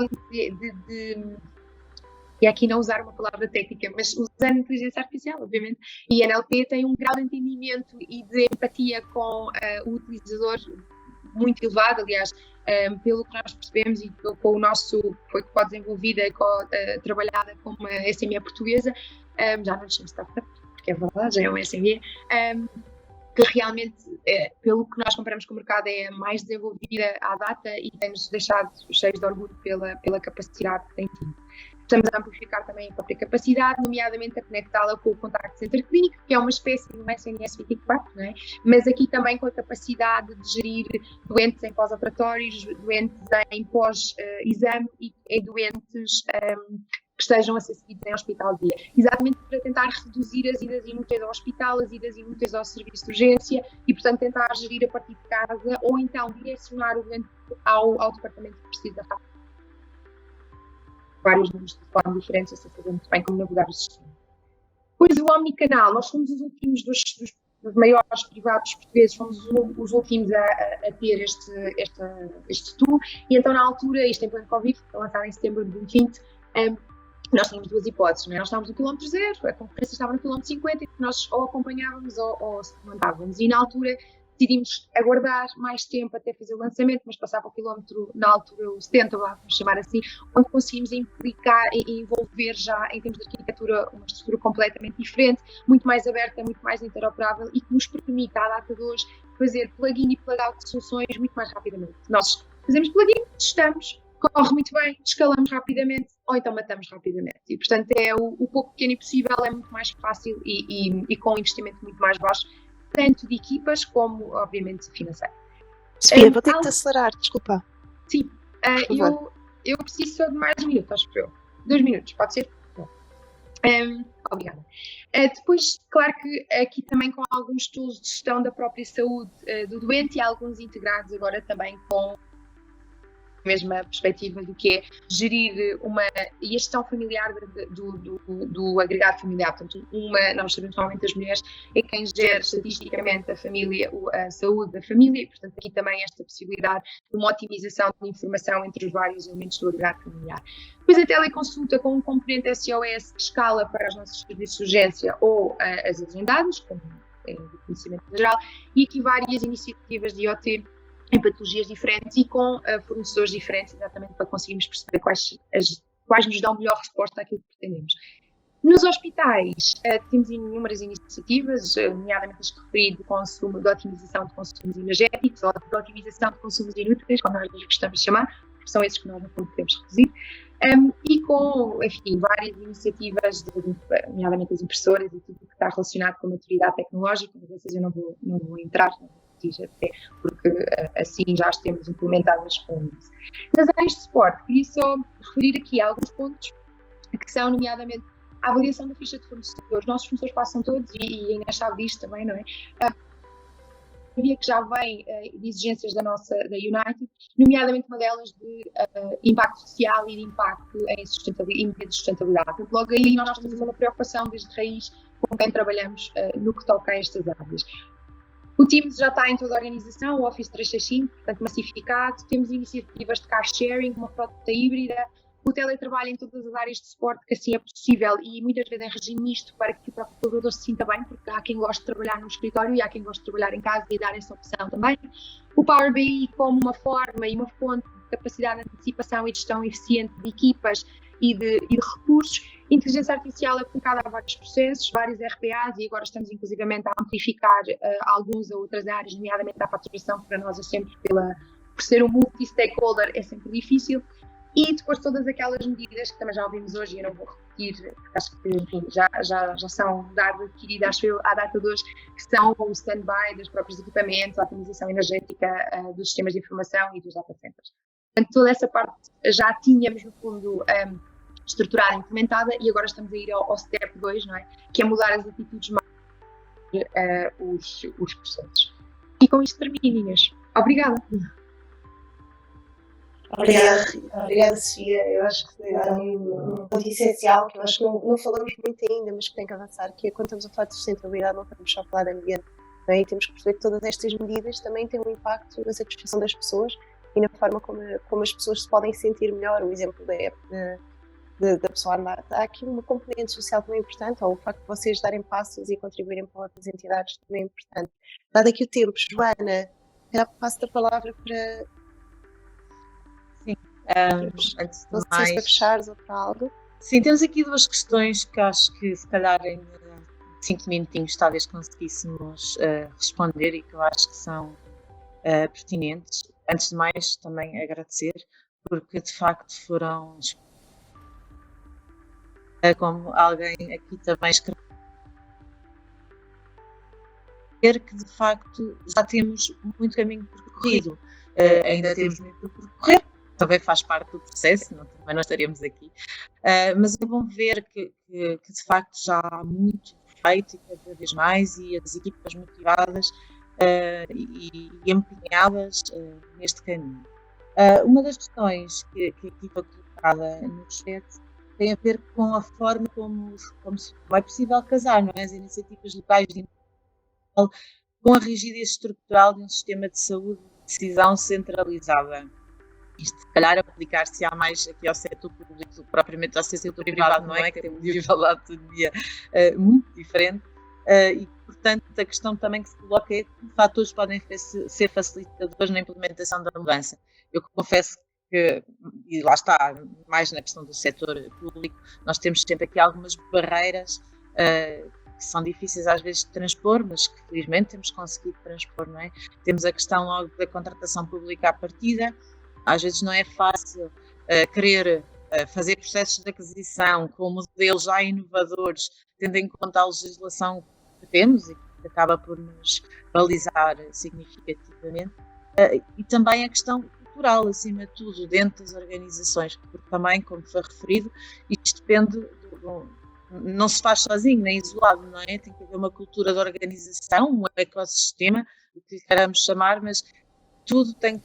Speaker 5: e aqui não usar uma palavra técnica, mas usando inteligência artificial, obviamente, e NLP tem um grau de entendimento e de empatia com o utilizador muito elevado, aliás, pelo que nós percebemos e com o nosso, foi desenvolvida, trabalhada com uma SME portuguesa, já não nos chama startup, porque é verdade, já é uma SME, que realmente, pelo que nós comparamos com o mercado, é a mais desenvolvida à data e tem-nos deixado cheios de orgulho pela capacidade que tem tido. Estamos a amplificar também a própria capacidade, nomeadamente a conectá-la com o Contact Center Clínico, que é uma espécie de um SNS 24, não é? Mas aqui também com a capacidade de gerir doentes em pós-operatórios, doentes em pós-exame e doentes que estejam a ser seguidos em hospital de dia. Exatamente para tentar reduzir as idas inúteis ao hospital, as idas inúteis ao serviço de urgência e, portanto, tentar gerir a partir de casa ou então direcionar o doente ao departamento que precisa de vários números de telefone diferentes, eu sei fazer muito bem como navegar o sistema. Depois o omnicanal, nós fomos os últimos dos maiores privados portugueses, fomos os últimos a ter este tool, e então na altura, isto em pleno Covid, foi lançado em setembro de 2020, nós tínhamos duas hipóteses, não é? Nós estávamos no quilómetro 0, a concorrência estava no quilómetro 50 e nós ou acompanhávamos ou suplementávamos, e na altura decidimos aguardar mais tempo até fazer o lançamento, mas passava o quilómetro, na altura, o 70, vamos chamar assim, onde conseguimos implicar e envolver já, em termos de arquitetura, uma estrutura completamente diferente, muito mais aberta, muito mais interoperável e que nos permite, à data de hoje, fazer plug-in e plug-out de soluções muito mais rapidamente. Nós fazemos plug-in, testamos, corre muito bem, escalamos rapidamente ou então matamos rapidamente. E, portanto, o pouco pequeno e possível é muito mais fácil e com um investimento muito mais baixo, tanto de equipas como, obviamente, financeiro.
Speaker 2: Sofia, vou ter que te acelerar, desculpa.
Speaker 5: Sim, eu preciso só de mais um minuto, acho que eu. 2 minutos, pode ser? Obrigada. Depois, claro que aqui também com alguns tools de gestão da própria saúde do doente e alguns integrados agora também com a mesma perspectiva do que é gerir a gestão familiar do agregado familiar. Portanto, nós sabemos que normalmente as mulheres é quem gera estatisticamente a família, a saúde da família, e portanto aqui também esta possibilidade de uma otimização de informação entre os vários elementos do agregado familiar. Depois a teleconsulta com um componente SOS que escala para os nossos serviços de urgência ou as agendadas, como do conhecimento geral, e aqui várias iniciativas de IoT em patologias diferentes e com fornecedores diferentes, exatamente para conseguirmos perceber quais nos dão melhor resposta àquilo que pretendemos. Nos hospitais, temos inúmeras iniciativas, nomeadamente as que referi de otimização de consumos energéticos ou de otimização de consumos inúteis, como nós gostamos de chamar, porque são esses que nós, no fundo, podemos reduzir, e com, enfim, várias iniciativas, nomeadamente as impressoras e tudo que está relacionado com a maturidade tecnológica, mas essas eu não vou entrar, até porque assim já as temos implementadas com isso. Nas áreas de suporte, queria só referir aqui alguns pontos que são, nomeadamente, a avaliação da ficha de fornecedores. Os nossos fornecedores passam todos, e a Inês sabe disto também, não é? Que já vem de exigências da United, nomeadamente uma delas de impacto social e de impacto em medida de sustentabilidade. Portanto, logo aí nós temos uma preocupação desde raiz com quem trabalhamos no que toca a estas áreas. O Teams já está em toda a organização, o Office 365, portanto massificado, temos iniciativas de car sharing, uma frota híbrida, o teletrabalho em todas as áreas de suporte que assim é possível e muitas vezes em regime misto para que o próprio colaborador se sinta bem, porque há quem goste de trabalhar no escritório e há quem goste de trabalhar em casa e dar essa opção também. O Power BI como uma forma e uma fonte de capacidade de antecipação e de gestão eficiente de equipas e de recursos. Inteligência artificial aplicada a vários processos, vários RPAs, e agora estamos inclusivamente a amplificar alguns a outras áreas, nomeadamente a faturação, que para nós é sempre por ser um multi-stakeholder é sempre difícil. E depois todas aquelas medidas que também já ouvimos hoje, e eu não vou repetir, porque acho que enfim, já são dado adquirido, acho eu, à data de hoje, que são o stand-by dos próprios equipamentos, a otimização energética dos sistemas de informação e dos data centers. Portanto, toda essa parte já tínhamos, no fundo, estruturada, implementada, e agora estamos a ir ao step 2, não é? Que é mudar as atitudes mais os processos. E com isto termino, Inês. Obrigada.
Speaker 2: Obrigada, Sofia. Eu acho que é um ponto essencial que eu acho que não falamos muito ainda, mas que tem que avançar, que é quando estamos a falar de sustentabilidade, não estamos só a falar de ambiente, não é? E temos que perceber que todas estas medidas também têm um impacto na satisfação das pessoas e na forma como as pessoas se podem sentir melhor. O exemplo da pessoa andar. Há aqui uma componente social também importante, ou o facto de vocês darem passos e contribuírem para outras entidades também é importante. Dado aqui o tempo, Joana, passo a palavra para...
Speaker 1: Sim, antes de
Speaker 2: não sei
Speaker 1: mais...
Speaker 2: se para fechares ou para algo.
Speaker 1: Sim, temos aqui duas questões que acho que se calhar em 5 minutinhos talvez conseguíssemos responder e que eu acho que são pertinentes. Antes de mais, também agradecer, porque de facto foram, como alguém aqui também escreveu, que de facto já temos muito caminho percorrido, ainda temos muito por percorrer, também faz parte do processo, também não estaríamos aqui, mas é bom ver que de facto já há muito feito e cada vez mais, e as equipas motivadas e empenhadas neste caminho. Uma das questões que aqui foi colocada no chat tem a ver com a forma como é possível casar, não é? As iniciativas locais de com a rigidez estrutural de um sistema de saúde de decisão centralizada. Isto, se calhar, aplicar-se mais aqui ao setor público do que propriamente ao setor privado, não é? Que tem um nível de autonomia muito diferente. E, portanto, a questão também que se coloca é que fatores podem ser facilitadores na implementação da mudança. Eu confesso que, e lá está, mais na questão do setor público, nós temos sempre aqui algumas barreiras que são difíceis às vezes de transpor, mas que felizmente temos conseguido transpor, não é? Temos a questão logo da contratação pública à partida, às vezes não é fácil querer fazer processos de aquisição com modelos já inovadores, tendo em conta a legislação que temos e que acaba por nos balizar significativamente, e também a questão cultural, acima de tudo, dentro das organizações, porque também, como foi referido, isto depende não se faz sozinho, nem isolado, não é? Tem que haver uma cultura de organização, um ecossistema, o que queramos chamar, mas tudo tem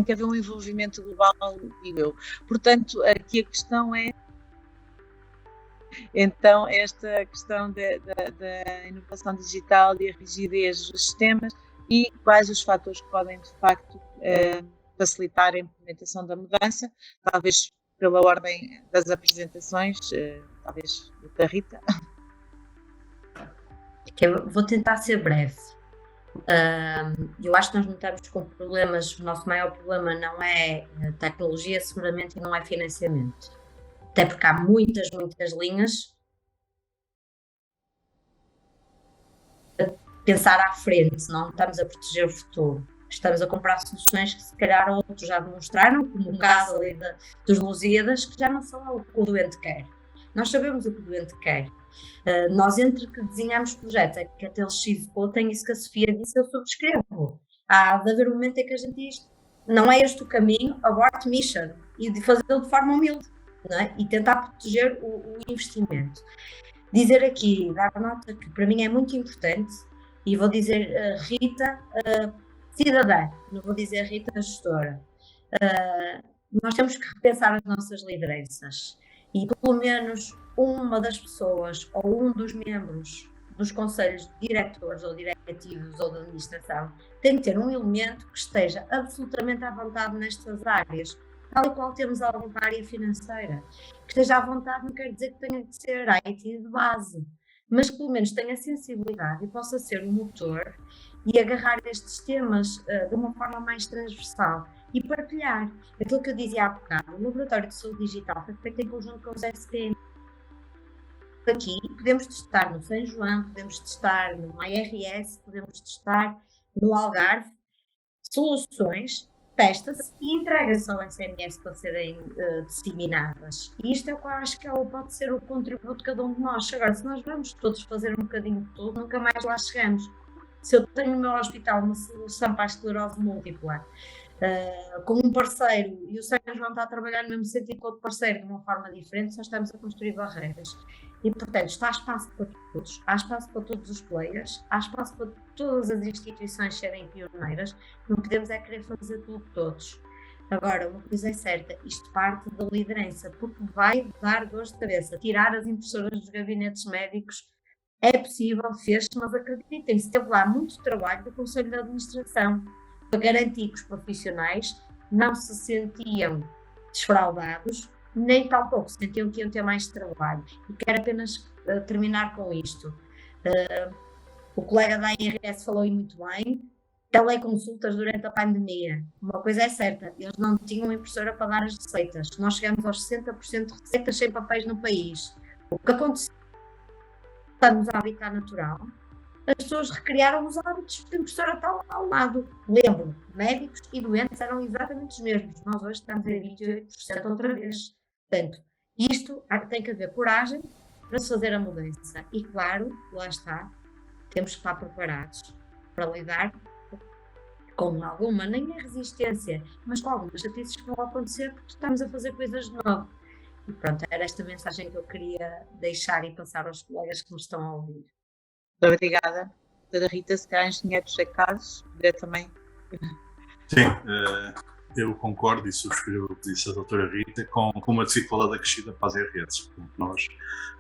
Speaker 1: que haver um envolvimento global, digo eu. Portanto, aqui a questão é, então, esta questão da inovação digital e a rigidez dos sistemas e quais os fatores que podem, de facto, facilitar a implementação da mudança, talvez pela ordem das apresentações, talvez da Rita.
Speaker 3: Vou tentar ser breve. Eu acho que nós não estamos com problemas, o nosso maior problema não é tecnologia, seguramente, e não é financiamento. Até porque há muitas linhas a pensar à frente, não estamos a proteger o futuro. Estamos a comprar soluções que se calhar outros já demonstraram, como o caso ali dos Lusíadas, que já não são o que o doente quer. Nós sabemos o que o doente quer. Nós, entre que desenhamos projetos, é que até eles se executem, isso que a Sofia disse, eu subscrevo. Há de haver um momento em que a gente diz, não é este o caminho, abort mission, e de fazê-lo de forma humilde. não é? E tentar proteger o investimento. Dizer aqui, dar nota que para mim é muito importante, e vou dizer Rita, cidadã, não vou dizer Rita, gestora. Nós temos que repensar as nossas lideranças e pelo menos uma das pessoas ou um dos membros dos conselhos de diretores ou diretivos ou de administração tem que ter um elemento que esteja absolutamente à vontade nestas áreas, tal e qual temos alguma área financeira. Que esteja à vontade não quer dizer que tenha que ser IT de base, mas que pelo menos tenha sensibilidade e possa ser um motor e agarrar estes temas de uma forma mais transversal e partilhar. Aquilo que eu dizia há bocado, o Laboratório de Saúde Digital foi feito em conjunto com os SPM. Aqui podemos testar no São João, podemos testar no IRS, podemos testar no Algarve, soluções, testa-se e entrega-se ao SNS para serem disseminadas. E isto é o que eu acho que pode ser o contributo de cada um de nós. Agora, se nós vamos todos fazer um bocadinho de tudo, nunca mais lá chegamos. Se eu tenho no meu hospital uma solução para a esclerose múltipla, com um parceiro, e o São João está a trabalhar no mesmo sentido que outro parceiro de uma forma diferente, nós estamos a construir barreiras. E, portanto, está espaço para todos, há espaço para todos os players, há espaço para todas as instituições serem pioneiras, não podemos é querer fazer tudo todos. Agora, uma coisa é certa, isto parte da liderança, porque vai dar dor de cabeça. Tirar as impressoras dos gabinetes médicos é possível, fez-se, mas acreditem, se teve lá muito trabalho do Conselho de Administração para garantir que os profissionais não se sentiam desfraudados, nem tampouco sentiam que iam ter mais trabalho. E quero apenas terminar com isto. O colega da IRS falou muito bem, teleconsultas durante a pandemia. Uma coisa é certa, eles não tinham impressora para dar as receitas. Nós chegamos aos 60% de receitas sem papéis no país. O que aconteceu? Estamos ao habitat natural. As pessoas recriaram os hábitos de impressora tal ao lado. Lembro, médicos e doentes eram exatamente os mesmos. Nós hoje estamos em 28% outra vez. Portanto, isto tem que haver coragem para se fazer a mudança. E claro, lá está, temos que estar preparados para lidar com alguma, nem é resistência, mas com algumas chatices que vão acontecer porque estamos a fazer coisas de novo. E pronto, era esta mensagem que eu queria deixar e passar aos colegas que me estão a ouvir.
Speaker 1: Muito obrigada. Doutora Rita, se calhar engenheiro dos Carlos, também.
Speaker 4: Sim, eu concordo e subscrevo o que disse a doutora Rita com uma dificuldade acrescida para as redes.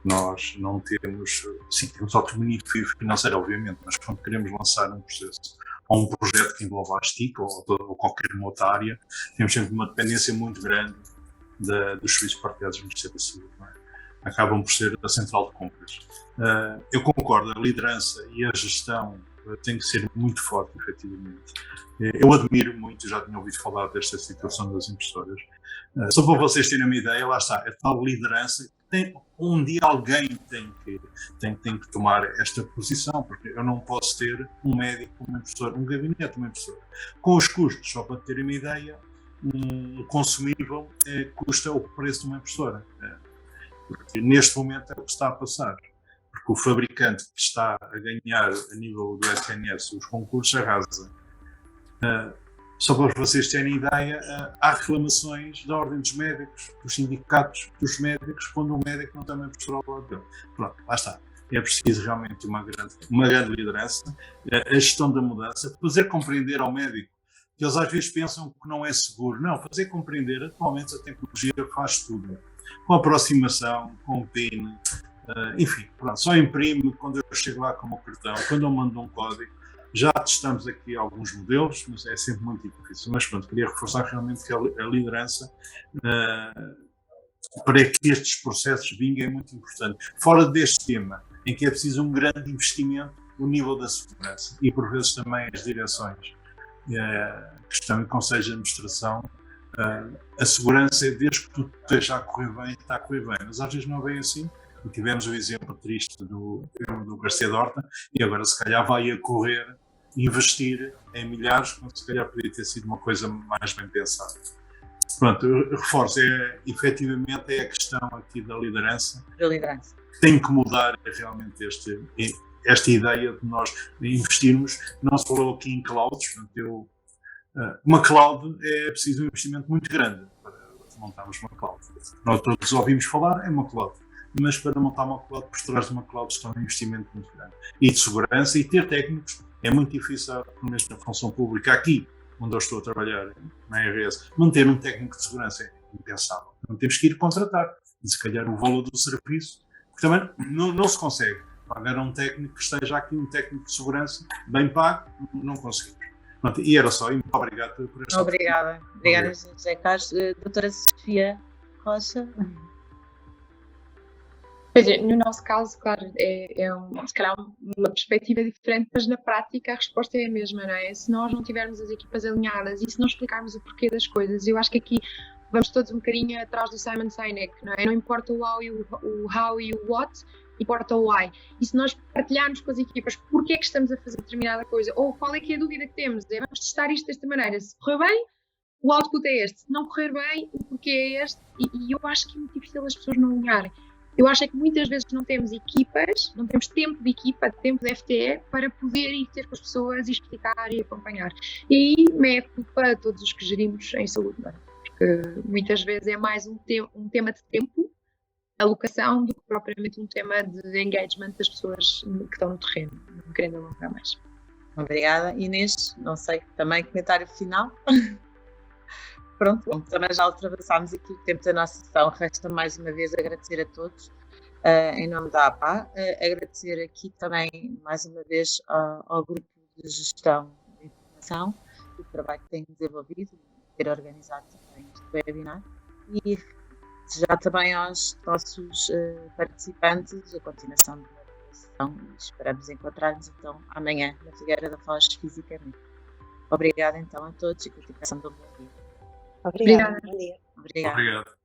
Speaker 4: Nós não temos, sim, temos autonomia financeira, obviamente, mas quando queremos lançar um processo ou um projeto que envolva a STIC ou qualquer outra área, temos sempre uma dependência muito grande dos serviços partilhados do Ministério da Saúde. Não é? Acabam por ser a central de compras. Eu concordo, a liderança e a gestão têm que ser muito forte, efetivamente. Eu admiro muito, já tinha ouvido falar desta situação das impressoras. Só para vocês terem uma ideia, lá está, a tal liderança, um dia alguém tem que tomar esta posição, porque eu não posso ter um médico, uma impressora, um gabinete, uma impressora. Com os custos, só para terem uma ideia, um consumível custa o preço de uma impressora. Porque neste momento é o que está a passar. Porque o fabricante que está a ganhar a nível do SNS os concursos arrasa. Só para vocês terem ideia, há reclamações da ordem dos médicos, dos sindicatos dos médicos, quando o médico não tem uma impressora ao lado dele. Pronto, lá está. É preciso realmente uma grande liderança, a gestão da mudança, fazer compreender ao médico que eles às vezes pensam que não é seguro. Não, fazer compreender, atualmente a tecnologia faz tudo. Com aproximação, com o PIN, enfim, pronto, só imprime quando eu chego lá com o meu cartão, quando eu mando um código. Já testamos aqui alguns modelos, mas é sempre muito difícil. Mas pronto, queria reforçar realmente que a liderança para que estes processos vinguem é muito importante. Fora deste tema, em que é preciso um grande investimento, o nível da segurança e por vezes também as direções que estão em conselhos de administração, a segurança é desde que tudo esteja a correr bem, está a correr bem, mas às vezes não é bem assim. E tivemos o exemplo triste do Garcia Dorta e agora se calhar vai a correr investir em milhares, quando se calhar poderia ter sido uma coisa mais bem pensada. Pronto, eu reforço, efetivamente é a questão aqui da liderança. Tem que mudar realmente esta ideia de nós investirmos, não se falou aqui em clouds, portanto, uma cloud é preciso um investimento muito grande para montarmos uma cloud. Nós todos ouvimos falar, é uma cloud. Mas para montar uma cloud, por trás de uma cloud está um investimento muito grande. E de segurança, e ter técnicos, é muito difícil, pelo menos na função pública, aqui, onde eu estou a trabalhar, na RS, manter um técnico de segurança é impensável. Então temos que ir contratar. E se calhar o valor do serviço, porque também não se consegue pagar a um técnico que esteja aqui, um técnico de segurança, bem pago, não conseguimos. Pronto, e era só, e muito obrigado por esta
Speaker 1: Obrigada, José Carlos. Doutora Sofia Rocha.
Speaker 5: Pois é, no nosso caso, claro, se calhar uma perspectiva diferente, mas na prática a resposta é a mesma, não é? Se nós não tivermos as equipas alinhadas e se não explicarmos o porquê das coisas, eu acho que aqui vamos todos um bocadinho atrás do Simon Sinek, não é? Não importa o how e o what, importa o why. E se nós partilharmos com as equipas porquê é que estamos a fazer determinada coisa, ou qual é que é a dúvida que temos, é vamos testar isto desta maneira, se correr bem, o output é este, se não correr bem, o porquê é este, e eu acho que é muito difícil as pessoas não alinharem. Eu acho é que muitas vezes não temos equipas, não temos tempo de equipa, tempo de FTE para poder ir ter com as pessoas e explicar e acompanhar. E aí me é culpa de todos os que gerimos em saúde, não é? Porque muitas vezes é mais um tema de tempo, alocação, do que propriamente um tema de engagement das pessoas que estão no terreno, não querendo alongar mais.
Speaker 1: Obrigada. Inês, não sei, também comentário final? Pronto, como também já ultrapassámos aqui o tempo da nossa sessão, resta mais uma vez agradecer a todos, em nome da APA, agradecer aqui também mais uma vez ao grupo de gestão de informação, o trabalho que tem desenvolvido e ter organizado também este webinar, e desejar também aos nossos participantes a continuação da sessão e esperamos encontrar-nos então amanhã na Figueira da Foz fisicamente. Obrigada então a todos e continuação do bom dia.
Speaker 2: Obrigada. Bom dia.
Speaker 1: Obrigada.
Speaker 4: Obrigado.